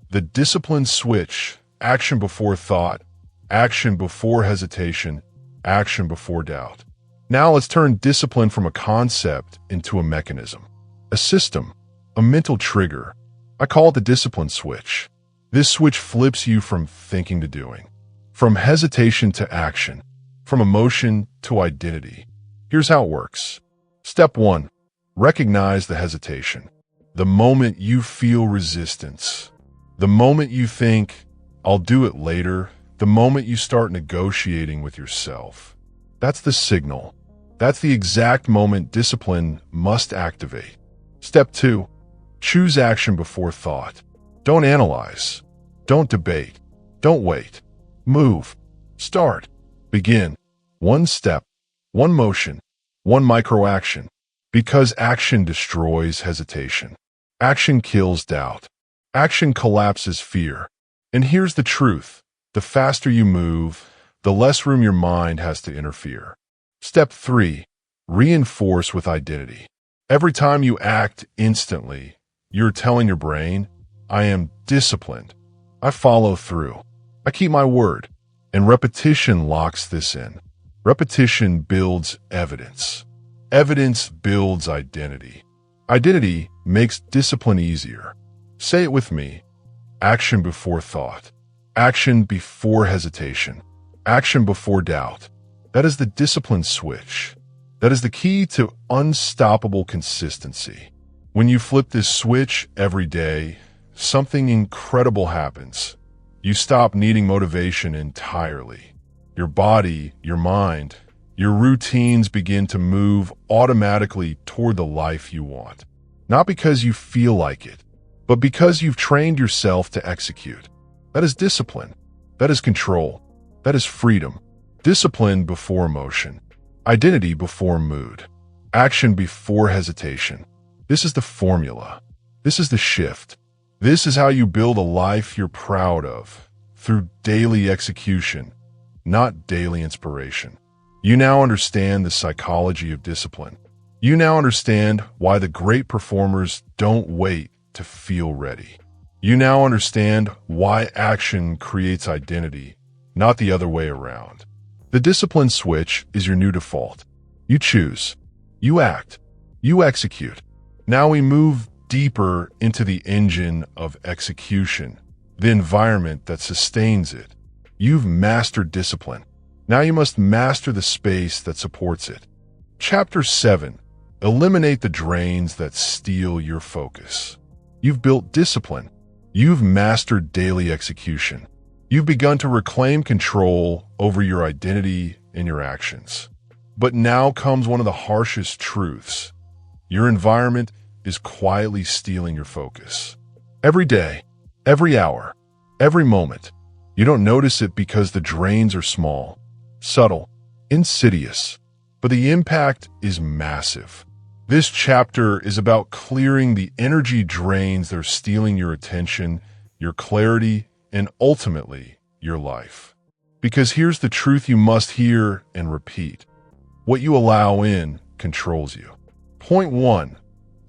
The discipline switch. Action before thought. Action before hesitation. Action before doubt. Now let's turn discipline from a concept into a mechanism. A system. A mental trigger. I call it the discipline switch. This switch flips you from thinking to doing. From hesitation to action. From emotion to identity. Here's how it works. Step 1. Recognize the hesitation. The moment you feel resistance. The moment you think, "I'll do it later." The moment you start negotiating with yourself. That's the signal. That's the exact moment discipline must activate. Step 2. Choose action before thought. Don't analyze. Don't debate. Don't wait. Move. Start. Begin. One step. One motion. One micro-action. Because action destroys hesitation. Action kills doubt. Action collapses fear. And here's the truth. The faster you move, the less room your mind has to interfere. Step 3. Reinforce with identity. Every time you act instantly, you're telling your brain, "I am disciplined. I follow through. I keep my word." And repetition locks this in. Repetition builds evidence. Evidence builds identity. Identity makes discipline easier. Say it with me. Action before thought. Action before hesitation. Action before doubt. That is the discipline switch. That is the key to unstoppable consistency. When you flip this switch every day, something incredible happens. You stop needing motivation entirely. Your body, your mind, your routines begin to move automatically toward the life you want. Not because you feel like it, but because you've trained yourself to execute. That is discipline. That is control. That is freedom. Discipline before emotion. Identity before mood. Action before hesitation. This is the formula. This is the shift. This is how you build a life you're proud of, through daily execution, not daily inspiration. You now understand the psychology of discipline. You now understand why the great performers don't wait to feel ready. You now understand why action creates identity, not the other way around. The discipline switch is your new default. You choose. You act. You execute. Now we move deeper into the engine of execution, the environment that sustains it. You've mastered discipline. Now you must master the space that supports it. Chapter 7. Eliminate the drains that steal your focus. You've built discipline. You've mastered daily execution. You've begun to reclaim control over your identity and your actions. But now comes one of the harshest truths. Your environment is quietly stealing your focus. Every day, every hour, every moment. You don't notice it because the drains are small, subtle, insidious, but the impact is massive. This chapter is about clearing the energy drains that are stealing your attention, your clarity, and ultimately, your life. Because here's the truth you must hear and repeat. What you allow in controls you. Point 1.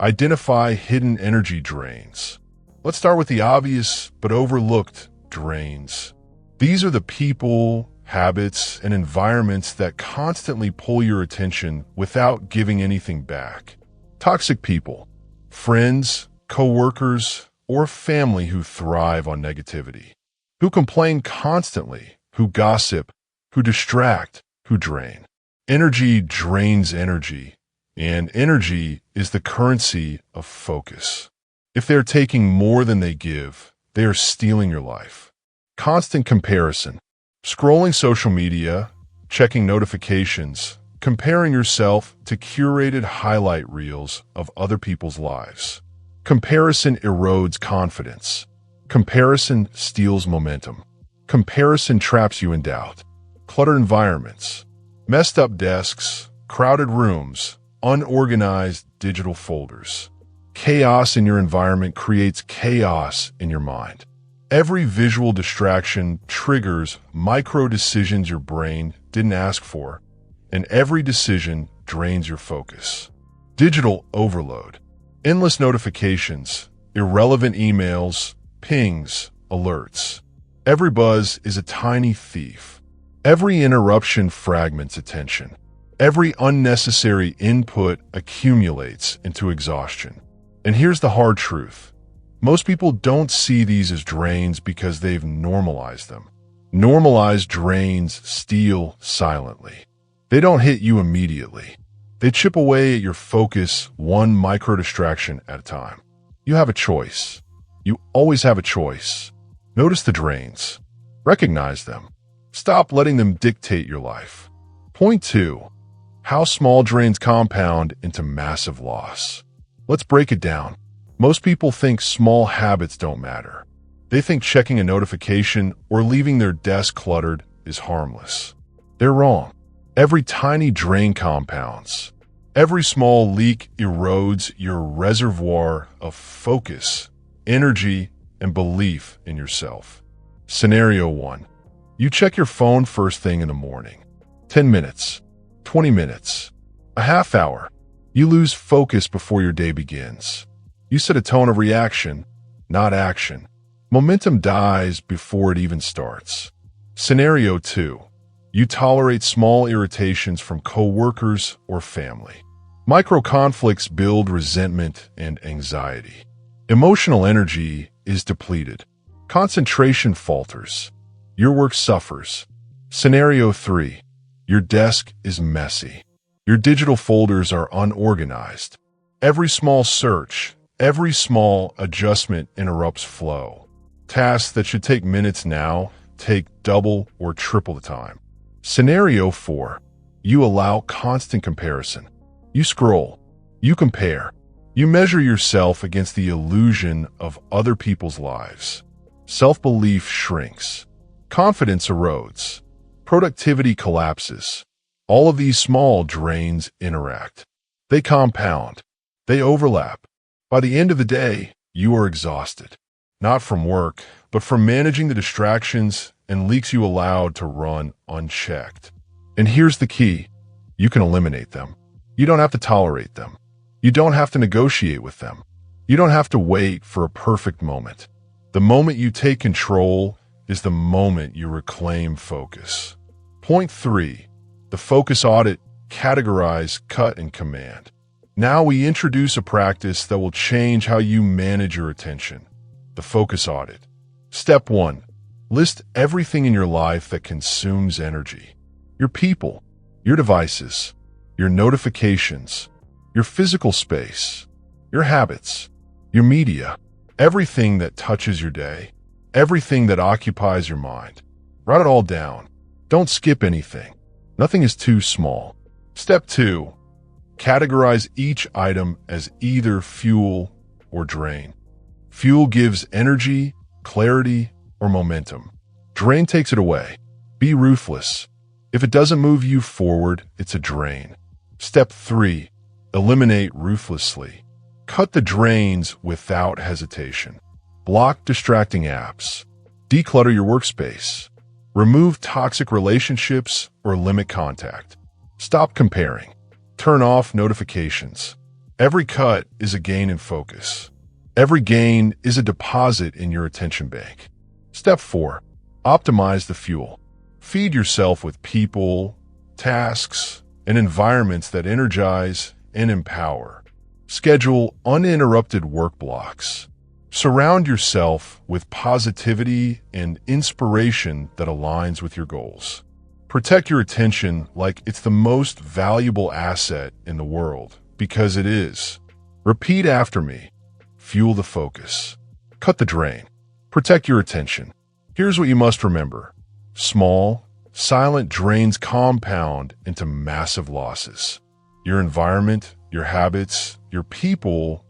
Identify hidden energy drains. Let's start with the obvious but overlooked drains. These are the people, habits, and environments that constantly pull your attention without giving anything back. Toxic people, friends, coworkers, or family who thrive on negativity, who complain constantly, who gossip, who distract, who drain. Energy drains energy, and energy is the currency of focus. If they're taking more than they give, they are stealing your life. Constant comparison. Scrolling social media, checking notifications, comparing yourself to curated highlight reels of other people's lives. Comparison erodes confidence. Comparison steals momentum. Comparison traps you in doubt. Cluttered environments. Messed up desks, crowded rooms, unorganized digital folders. Chaos in your environment creates chaos in your mind. Every visual distraction triggers micro decisions your brain didn't ask for, and every decision drains your focus. Digital overload. Endless notifications, irrelevant emails, pings, alerts. Every buzz is a tiny thief. Every interruption fragments attention. Every unnecessary input accumulates into exhaustion. And here's the hard truth. Most people don't see these as drains because they've normalized them. Normalized drains steal silently. They don't hit you immediately. They chip away at your focus one micro distraction at a time. You have a choice. You always have a choice. Notice the drains. Recognize them. Stop letting them dictate your life. Point 2. How small drains compound into massive loss. Let's break it down. Most people think small habits don't matter. They think checking a notification or leaving their desk cluttered is harmless. They're wrong. Every tiny drain compounds. Every small leak erodes your reservoir of focus, energy, and belief in yourself. Scenario 1. You check your phone first thing in the morning. 10 minutes, 20 minutes, a half hour. You lose focus before your day begins. You set a tone of reaction, not action. Momentum dies before it even starts. Scenario 2. You tolerate small irritations from coworkers or family. Micro-conflicts build resentment and anxiety. Emotional energy is depleted. Concentration falters. Your work suffers. Scenario 3. Your desk is messy. Your digital folders are unorganized. Every small search, every small adjustment interrupts flow. Tasks that should take minutes now take double or triple the time. Scenario 4. You allow constant comparison. You scroll. You compare. You measure yourself against the illusion of other people's lives. Self-belief shrinks. Confidence erodes. Productivity collapses. All of these small drains interact. They compound. They overlap. By the end of the day, you are exhausted. Not from work, but from managing the distractions and leaks you allowed to run unchecked. And here's the key. You can eliminate them. You don't have to tolerate them. You don't have to negotiate with them. You don't have to wait for a perfect moment. The moment you take control is the moment you reclaim focus. Point 3. The focus audit: categorize, cut, and command. Now we introduce a practice that will change how you manage your attention. The focus audit. Step 1. List everything in your life that consumes energy. Your people, your devices, your notifications, your physical space, your habits, your media, everything that touches your day, everything that occupies your mind. Write it all down. Don't skip anything. Nothing is too small. Step 2. Categorize each item as either fuel or drain. Fuel gives energy, clarity, or momentum. Drain takes it away. Be ruthless. If it doesn't move you forward, it's a drain. Step 3. Eliminate ruthlessly. Cut the drains without hesitation. Block distracting apps. Declutter your workspace. Remove toxic relationships or limit contact. Stop comparing. Turn off notifications. Every cut is a gain in focus. Every gain is a deposit in your attention bank. Step 4. Optimize the fuel. Feed yourself with people, tasks, and environments that energize and empower. Schedule uninterrupted work blocks. Surround yourself with positivity and inspiration that aligns with your goals. Protect your attention like it's the most valuable asset in the world, because it is. Repeat after me. Fuel the focus. Cut the drain. Protect your attention. Here's what you must remember. Small, silent drains compound into massive losses. Your environment, your habits, your people,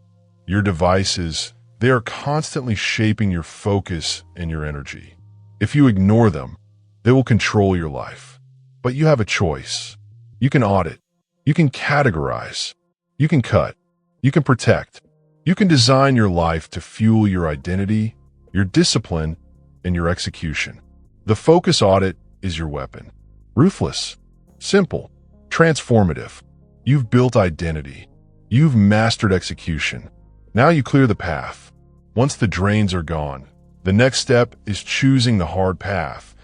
your devices, they are constantly shaping your focus and your energy. If you ignore them, they will control your life. But you have a choice. You can audit. You can categorize. You can cut. You can protect. You can design your life to fuel your identity, your discipline, and your execution. The focus audit is your weapon. Ruthless, simple, transformative. You've built identity. You've mastered execution. Now you clear the path. Once the drains are gone, the next step is choosing the hard path,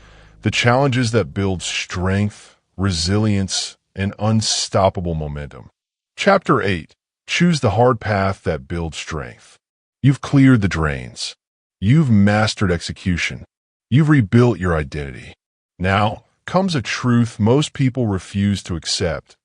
the challenges that build strength, resilience, and unstoppable momentum. Chapter 8. Choose the hard path that builds strength. You've cleared the drains. You've mastered execution. You've rebuilt your identity. Now comes a truth most people refuse to accept.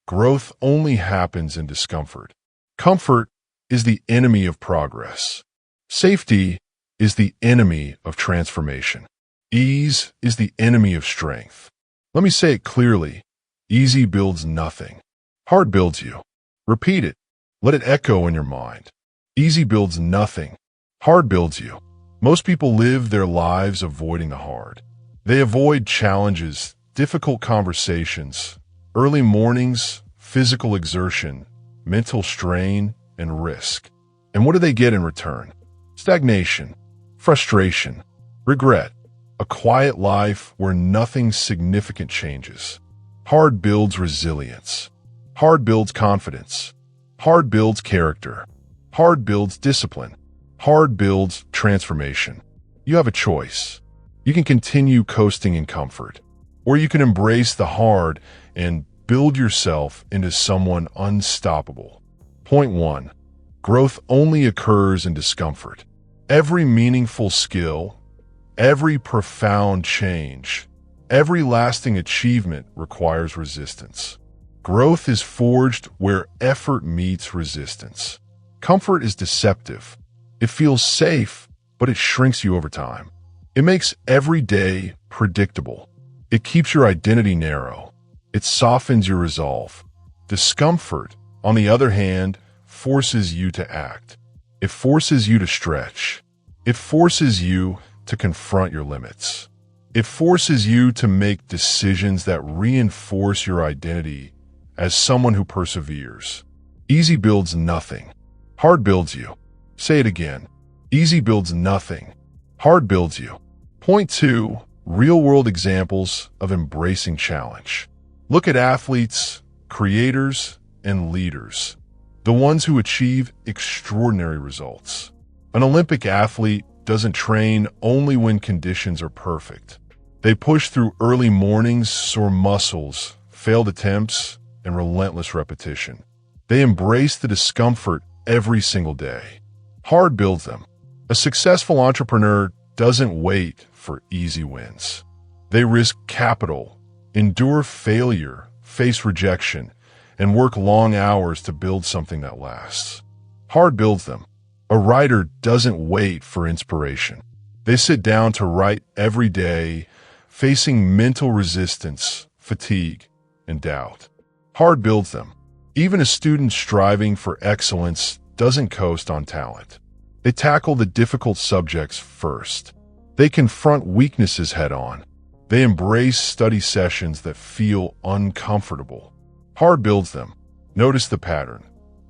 Growth only happens in discomfort. Comfort is the enemy of progress. Safety is the enemy of transformation. Ease is the enemy of strength. Let me say it clearly. Easy builds nothing. Hard builds you. Repeat it. Let it echo in your mind. Easy builds nothing. Hard builds you. Most people live their lives avoiding the hard. They avoid challenges, difficult conversations, early mornings, physical exertion, mental strain, and risk. And what do they get in return? Stagnation, frustration, regret, a quiet life where nothing significant changes. Hard builds resilience. Hard builds confidence. Hard builds character. Hard builds discipline. Hard builds transformation. You have a choice. You can continue coasting in comfort, or you can embrace the hard and build yourself into someone unstoppable. Point 1. Growth only occurs in discomfort. Every meaningful skill, every profound change, every lasting achievement requires resistance. Growth is forged where effort meets resistance. Comfort is deceptive. It feels safe, but it shrinks you over time. It makes every day predictable. It keeps your identity narrow. It softens your resolve. Discomfort, on the other hand, forces you to act. It forces you to stretch. It forces you to confront your limits. It forces you to make decisions that reinforce your identity as someone who perseveres. Easy builds nothing. Hard builds you. Say it again. Easy builds nothing. Hard builds you. Point 2. Real-world examples of embracing challenge. Look at athletes, creators, and leaders. The ones who achieve extraordinary results. An Olympic athlete doesn't train only when conditions are perfect. They push through early mornings, sore muscles, failed attempts, and relentless repetition. They embrace the discomfort every single day. Hard builds them. A successful entrepreneur doesn't wait for easy wins. They risk capital, endure failure, face rejection, and work long hours to build something that lasts. Hard builds them. A writer doesn't wait for inspiration. They sit down to write every day, facing mental resistance, fatigue, and doubt. Hard builds them. Even a student striving for excellence doesn't coast on talent. They tackle the difficult subjects first. They confront weaknesses head-on. They embrace study sessions that feel uncomfortable. Hard builds them. Notice the pattern.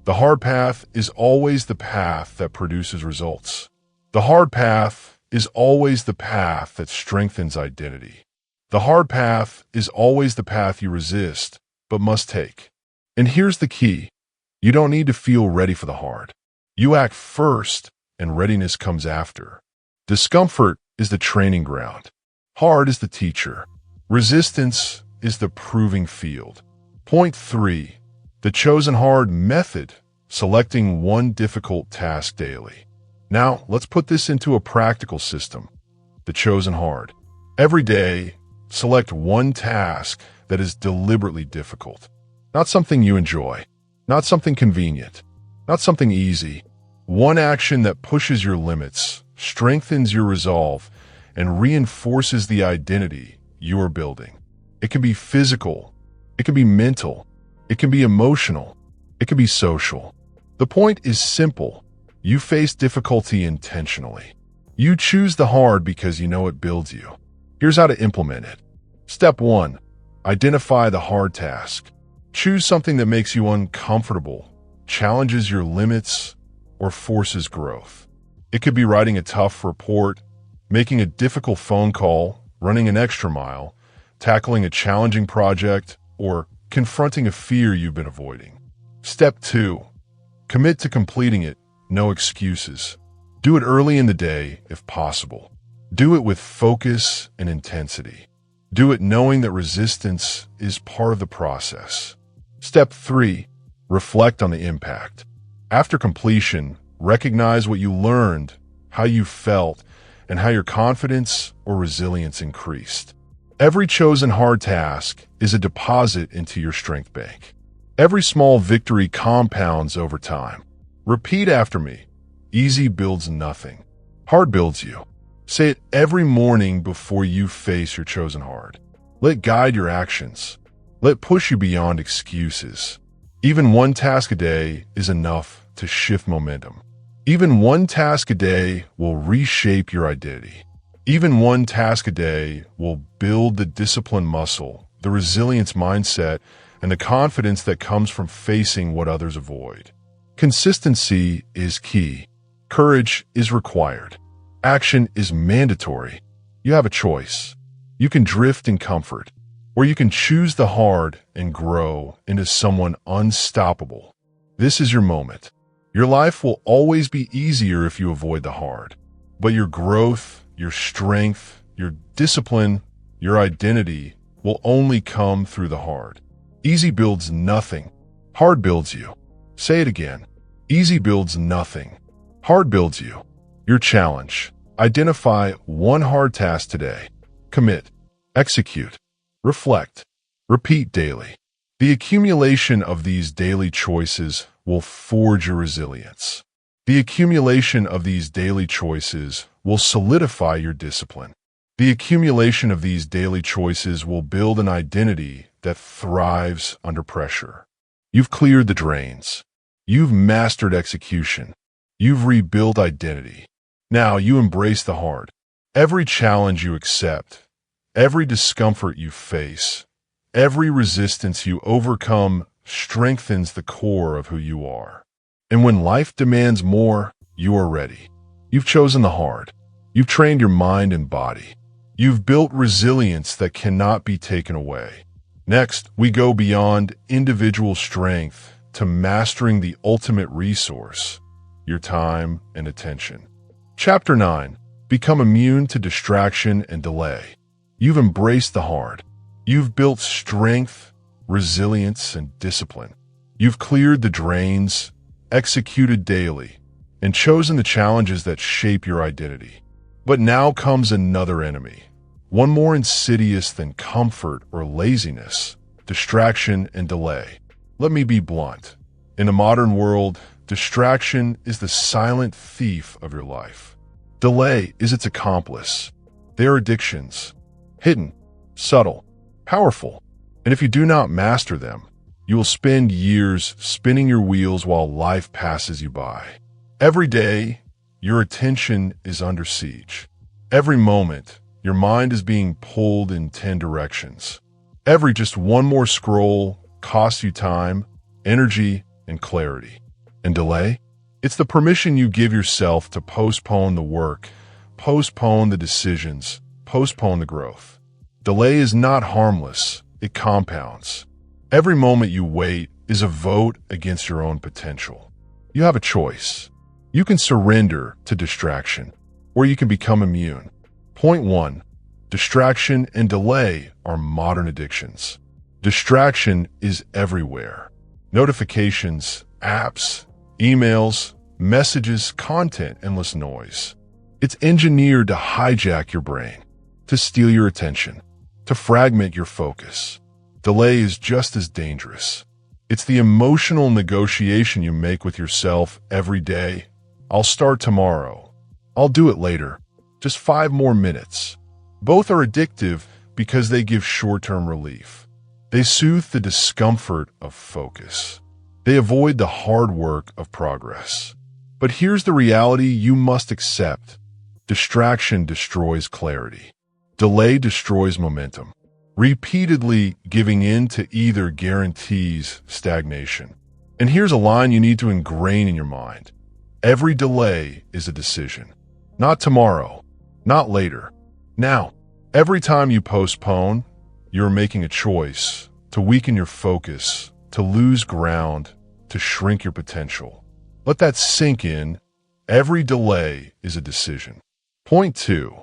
The hard path is always the path that produces results. The hard path is always the path that strengthens identity. The hard path is always the path you resist, but must take. And here's the key. You don't need to feel ready for the hard. You act first, and readiness comes after. Discomfort is the training ground. Hard is the teacher. Resistance is the proving field. Point 3. The chosen hard method, selecting one difficult task daily. Now, let's put this into a practical system. The chosen hard. Every day, select one task that is deliberately difficult. Not something you enjoy. Not something convenient. Not something easy. One action that pushes your limits, strengthens your resolve, and reinforces the identity you are building. It can be physical. It can be mental. It can be emotional. It can be social. The point is simple. You face difficulty intentionally. You choose the hard because you know it builds you. Here's how to implement it. Step 1. Identify the hard task. Choose something that makes you uncomfortable, challenges your limits, or forces growth. It could be writing a tough report, making a difficult phone call, running an extra mile, tackling a challenging project, or confronting a fear you've been avoiding. Step 2. Commit to completing it, no excuses. Do it early in the day if possible. Do it with focus and intensity. Do it knowing that resistance is part of the process. Step 3. Reflect on the impact. After completion, recognize what you learned, how you felt, and how your confidence or resilience increased. Every chosen hard task is a deposit into your strength bank. Every small victory compounds over time. Repeat after me. Easy builds nothing. Hard builds you. Say it every morning before you face your chosen hard. Let it guide your actions. Let it push you beyond excuses. Even one task a day is enough to shift momentum. Even one task a day will reshape your identity. Even one task a day will build the discipline muscle, the resilience mindset, and the confidence that comes from facing what others avoid. Consistency is key. Courage is required. Action is mandatory. You have a choice. You can drift in comfort, or you can choose the hard and grow into someone unstoppable. This is your moment. Your life will always be easier if you avoid the hard, but your growth, your strength, your discipline, your identity will only come through the hard. Easy builds nothing. Hard builds you. Say it again. Easy builds nothing. Hard builds you. Your challenge. Identify one hard task today. Commit. Execute. Reflect. Repeat daily. The accumulation of these daily choices will forge your resilience. The accumulation of these daily choices will solidify your discipline. The accumulation of these daily choices will build an identity that thrives under pressure. You've cleared the drains. You've mastered execution. You've rebuilt identity. Now you embrace the hard. Every challenge you accept, every discomfort you face, every resistance you overcome strengthens the core of who you are. And when life demands more, you are ready. You've chosen the hard. You've trained your mind and body. You've built resilience that cannot be taken away. Next, we go beyond individual strength to mastering the ultimate resource, your time and attention. Chapter 9. Become immune to distraction and delay. You've embraced the hard. You've built strength, resilience, and discipline. You've cleared the drains, executed daily, and chosen the challenges that shape your identity. But now comes another enemy, one more insidious than comfort or laziness, distraction and delay. Let me be blunt. In a modern world, distraction is the silent thief of your life. Delay is its accomplice. They are addictions, hidden, subtle, powerful, and if you do not master them, you will spend years spinning your wheels while life passes you by. Every day, your attention is under siege. Every moment, your mind is being pulled in 10 directions. Every just one more scroll costs you time, energy, and clarity. And delay? It's the permission you give yourself to postpone the work, postpone the decisions, postpone the growth. Delay is not harmless, it compounds. Every moment you wait is a vote against your own potential. You have a choice. You can surrender to distraction, or you can become immune. Point 1. Distraction and delay are modern addictions. Distraction is everywhere. Notifications, apps, emails, messages, content, endless noise. It's engineered to hijack your brain, to steal your attention, to fragment your focus. Delay is just as dangerous. It's the emotional negotiation you make with yourself every day. I'll start tomorrow. I'll do it later. Just 5 more minutes. Both are addictive because they give short-term relief. They soothe the discomfort of focus. They avoid the hard work of progress. But here's the reality you must accept. Distraction destroys clarity. Delay destroys momentum. Repeatedly giving in to either guarantees stagnation. And here's a line you need to ingrain in your mind. Every delay is a decision. Not tomorrow, not later. Now, every time you postpone, you're making a choice to weaken your focus, to lose ground, to shrink your potential. Let that sink in. Every delay is a decision. Point 2.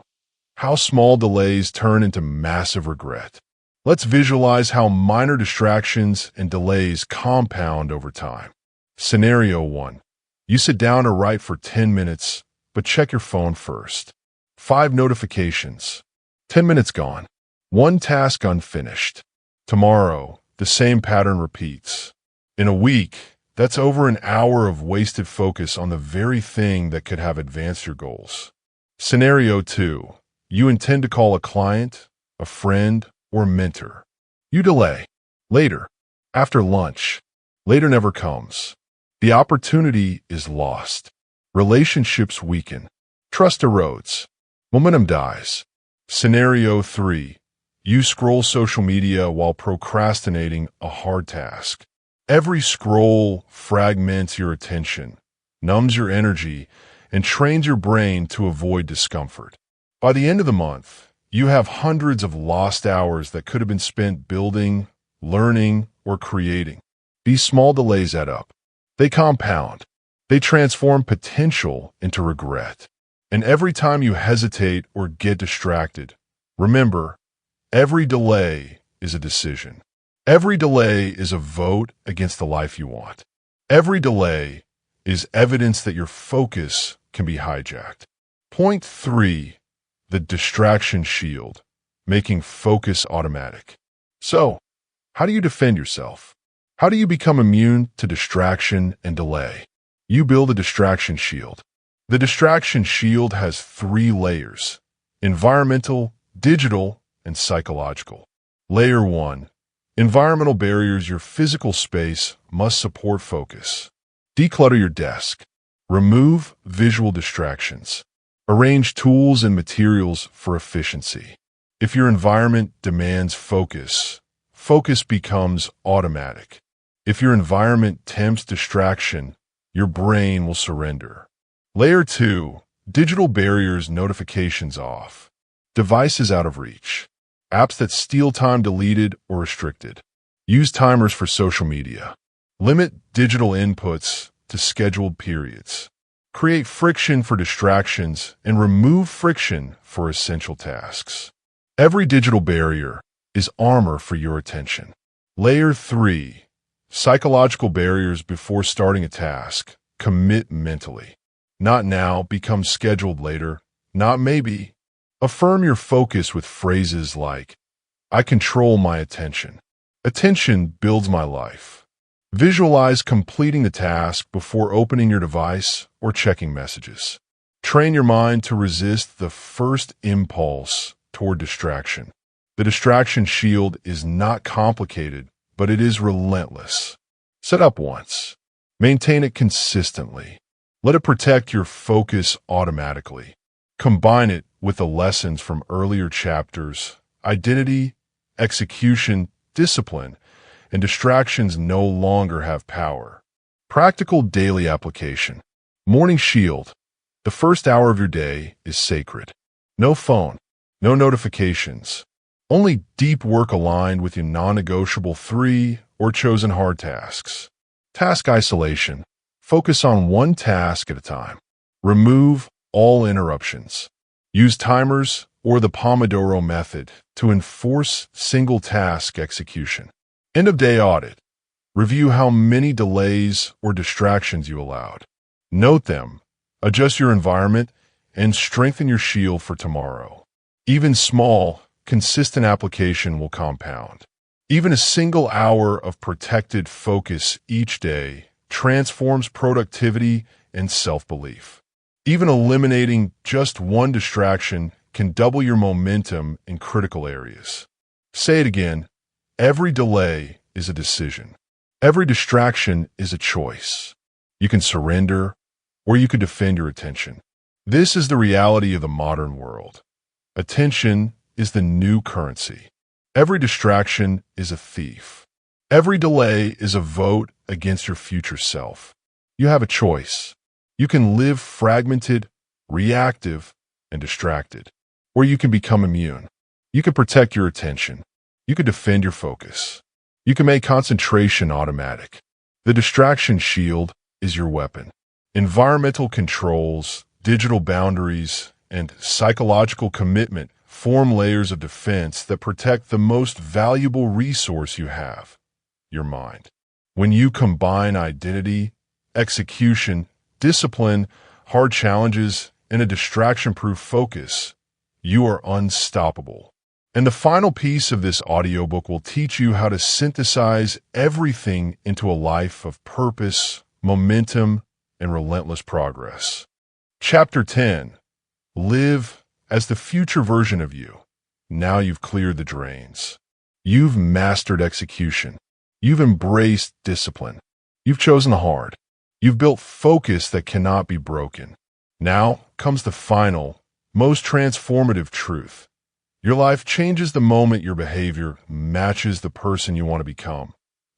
How small delays turn into massive regret. Let's visualize how minor distractions and delays compound over time. Scenario 1. You sit down to write for 10 minutes, but check your phone first. 5 notifications. 10 minutes gone. 1 task unfinished. Tomorrow, the same pattern repeats. In a week, that's over an hour of wasted focus on the very thing that could have advanced your goals. Scenario 2. You intend to call a client, a friend, or mentor. You delay. Later. After lunch. Later never comes. The opportunity is lost. Relationships weaken. Trust erodes. Momentum dies. Scenario 3. You scroll social media while procrastinating a hard task. Every scroll fragments your attention, numbs your energy, and trains your brain to avoid discomfort. By the end of the month, you have hundreds of lost hours that could have been spent building, learning, or creating. These small delays add up. They compound. They transform potential into regret. And every time you hesitate or get distracted, Remember, every delay is a decision. Every delay is a vote against the life you want. Every delay is evidence that your focus can be hijacked. Point 3, the distraction shield, making focus automatic. So, how do you defend yourself? How do you become immune to distraction and delay? You build a distraction shield. The distraction shield has 3 layers: environmental, digital, and psychological. Layer 1. Environmental barriers. Your physical space must support focus. Declutter your desk. Remove visual distractions. Arrange tools and materials for efficiency. If your environment demands focus, focus becomes automatic. If your environment tempts distraction, your brain will surrender. Layer 2. Digital barriers. Notifications off. Devices out of reach. Apps that steal time deleted or restricted. Use timers for social media. Limit digital inputs to scheduled periods. Create friction for distractions and remove friction for essential tasks. Every digital barrier is armor for your attention. Layer 3. Psychological barriers. Before starting a task, commit mentally. Not now becomes scheduled later. Not maybe. Affirm your focus with phrases like, I control my attention. Attention builds my life. Visualize completing the task before opening your device or checking messages. Train your mind to resist the first impulse toward distraction. The distraction shield is not complicated, but it is relentless. Set up once. Maintain it consistently. Let it protect your focus automatically. Combine it with the lessons from earlier chapters: identity, execution, discipline, and distractions no longer have power. Practical daily application. Morning shield. The first hour of your day is sacred. No phone, no notifications. Only deep work aligned with your non-negotiable 3 or chosen hard tasks. Task isolation. Focus on one task at a time. Remove all interruptions. Use timers or the Pomodoro method to enforce single-task execution. End-of-day audit. Review how many delays or distractions you allowed. Note them, adjust your environment, and strengthen your shield for tomorrow. Even small, consistent application will compound. Even a single hour of protected focus each day transforms productivity and self-belief. Even eliminating just one distraction can double your momentum in critical areas. Say it again, every delay is a decision. Every distraction is a choice. You can surrender, or you can defend your attention. This is the reality of the modern world. Attention is the new currency. Every distraction is a thief. Every delay is a vote against your future self. You have a choice. You can live fragmented, reactive, and distracted, or you can become immune. You can protect your attention. You can defend your focus. You can make concentration automatic. The distraction shield is your weapon. Environmental controls, digital boundaries, and psychological commitment form layers of defense that protect the most valuable resource you have, your mind. When you combine identity, execution, discipline, hard challenges, and a distraction-proof focus, you are unstoppable. And the final piece of this audiobook will teach you how to synthesize everything into a life of purpose, momentum, and relentless progress. Chapter 10. Live as the future version of you. Now you've cleared the drains. You've mastered execution. You've embraced discipline. You've chosen the hard. You've built focus that cannot be broken. Now comes the final, most transformative truth. Your life changes the moment your behavior matches the person you want to become,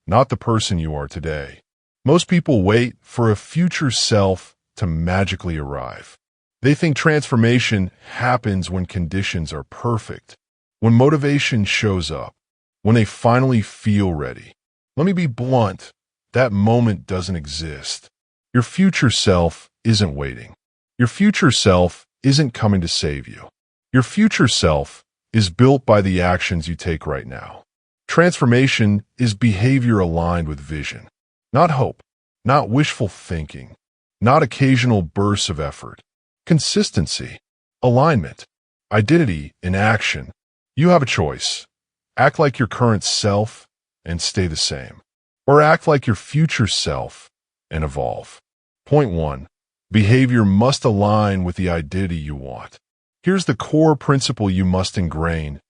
not the person you are today. Most people wait for a future self to magically arrive. They think transformation happens when conditions are perfect, when motivation shows up, when they finally feel ready. Let me be blunt, that moment doesn't exist. Your future self isn't waiting. Your future self isn't coming to save you. Your future self is built by the actions you take right now. Transformation is behavior aligned with vision, not hope, not wishful thinking, not occasional bursts of effort. Consistency, alignment, identity in action. You have a choice. Act like your current self and stay the same, or act like your future self and evolve. Point 1. Behavior must align with the identity you want. Here's the core principle you must ingrain.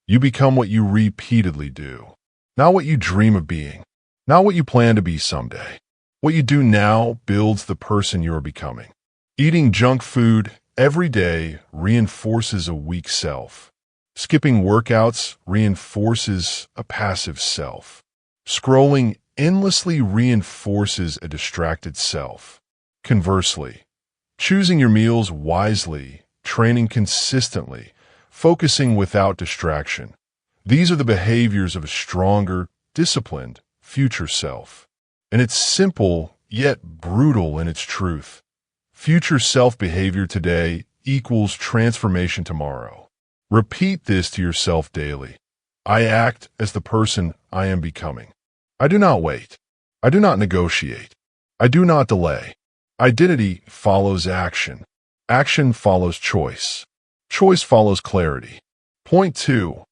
You become what you repeatedly do, not what you dream of being, not what you plan to be someday. What you do now builds the person you are becoming. Eating junk food every day reinforces a weak self. Skipping workouts reinforces a passive self. Scrolling endlessly reinforces a distracted self. Conversely, choosing your meals wisely, training consistently, focusing without distraction. These are the behaviors of a stronger, disciplined, future self. And it's simple, yet brutal in its truth. Future self behavior today equals transformation tomorrow. Repeat this to yourself daily. I act as the person I am becoming. I do not wait. I do not negotiate. I do not delay. Identity follows action. Action follows choice. Choice follows clarity. Point 2.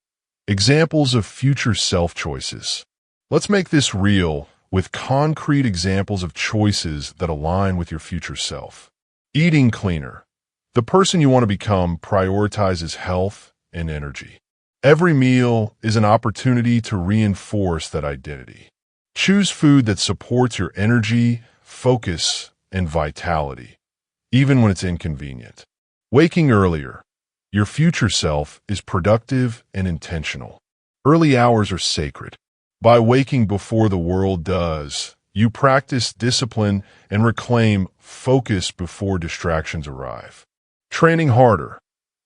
Examples of future self choices. Let's make this real with concrete examples of choices that align with your future self. Eating cleaner. The person you want to become prioritizes health and energy. Every meal is an opportunity to reinforce that identity. Choose food that supports your energy, focus, and vitality, even when it's inconvenient. Waking earlier. Your future self is productive and intentional. Early hours are sacred. By waking before the world does, you practice discipline and reclaim focus before distractions arrive. Training harder.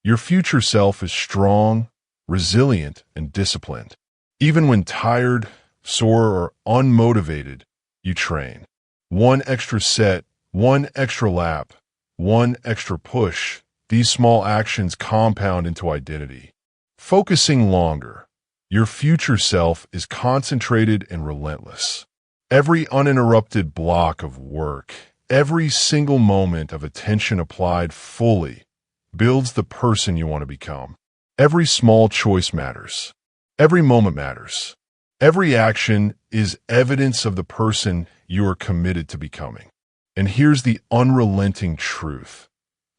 Your future self is strong, resilient, and disciplined. Even when tired, sore, or unmotivated, you train. One extra set, one extra lap, one extra push. These small actions compound into identity. Focusing longer. Your future self is concentrated and relentless. Every uninterrupted block of work, every single moment of attention applied fully, builds the person you want to become. Every small choice matters. Every moment matters. Every action is evidence of the person you are committed to becoming. And here's the unrelenting truth.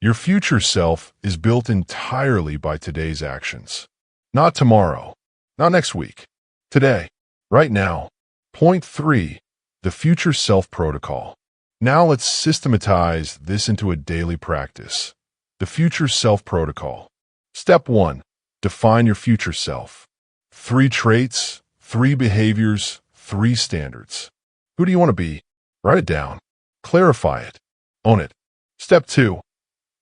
Your future self is built entirely by today's actions. Not tomorrow, not next week. Today, right now. Point 3. The future self protocol. Now let's systematize this into a daily practice. The future self protocol. Step 1. Define your future self. 3 traits, 3 behaviors, 3 standards. Who do you want to be? Write it down. Clarify it. Own it. Step 2.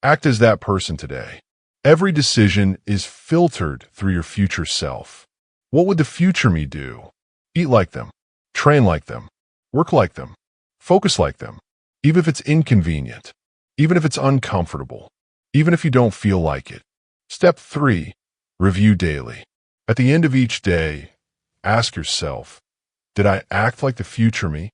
Act as that person today. Every decision is filtered through your future self. What would the future me do? Eat like them. Train like them. Work like them. Focus like them. Even if it's inconvenient. Even if it's uncomfortable. Even if you don't feel like it. Step 3. Review daily. At the end of each day, ask yourself, did I act like the future me?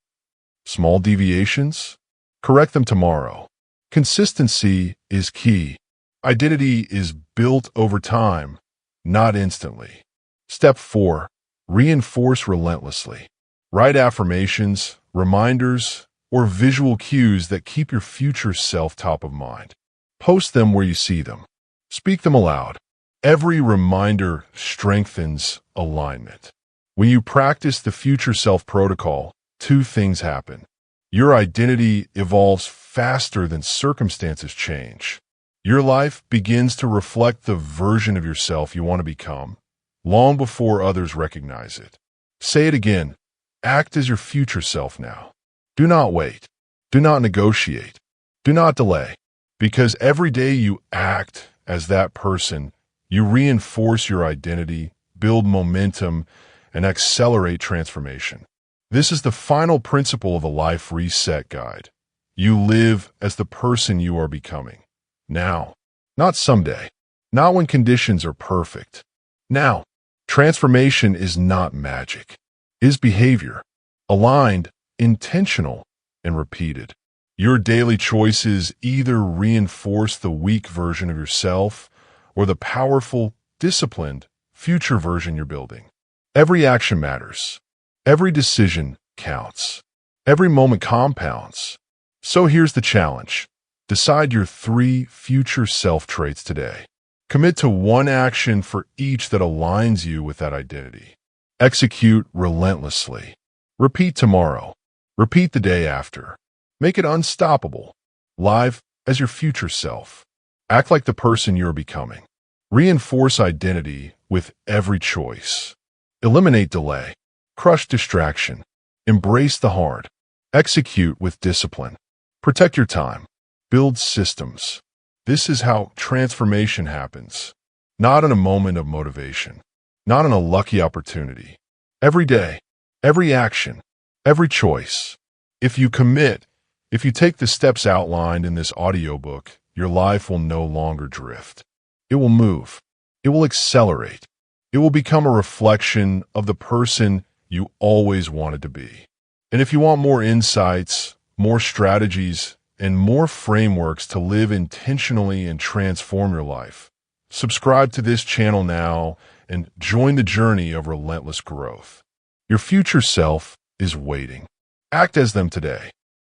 Small deviations? Correct them tomorrow. Consistency is key. Identity is built over time, not instantly. Step 4. Reinforce relentlessly. Write affirmations, reminders, or visual cues that keep your future self top of mind. Post them where you see them. Speak them aloud. Every reminder strengthens alignment. When you practice the future self protocol, 2 things happen. Your identity evolves faster than circumstances change. Your life begins to reflect the version of yourself you want to become, long before others recognize it. Say it again. Act as your future self now. Do not wait. Do not negotiate. Do not delay. Because every day you act as that person, you reinforce your identity, build momentum, and accelerate transformation. This is the final principle of the Life Reset Guide. You live as the person you are becoming. Now, not someday, not when conditions are perfect, Now, transformation is not magic. It is behavior, aligned, intentional, and repeated. Your daily choices either reinforce the weak version of yourself or the powerful, disciplined, future version you're building. Every action matters. Every decision counts. Every moment compounds. So here's the challenge. Decide your 3 future self traits today. Commit to one action for each that aligns you with that identity. Execute relentlessly. Repeat tomorrow. Repeat the day after. Make it unstoppable. Live as your future self. Act like the person you're becoming. Reinforce identity with every choice. Eliminate delay. Crush distraction. Embrace the hard. Execute with discipline. Protect your time. Build systems. This is how transformation happens. Not in a moment of motivation. Not in a lucky opportunity. Every day. Every action. Every choice. If you commit, if you take the steps outlined in this audiobook, your life will no longer drift. It will move. It will accelerate. It will become a reflection of the person you always wanted to be. And if you want more insights, more strategies, and more frameworks to live intentionally and transform your life, subscribe to this channel now and join the journey of relentless growth. Your future self is waiting. Act as them today.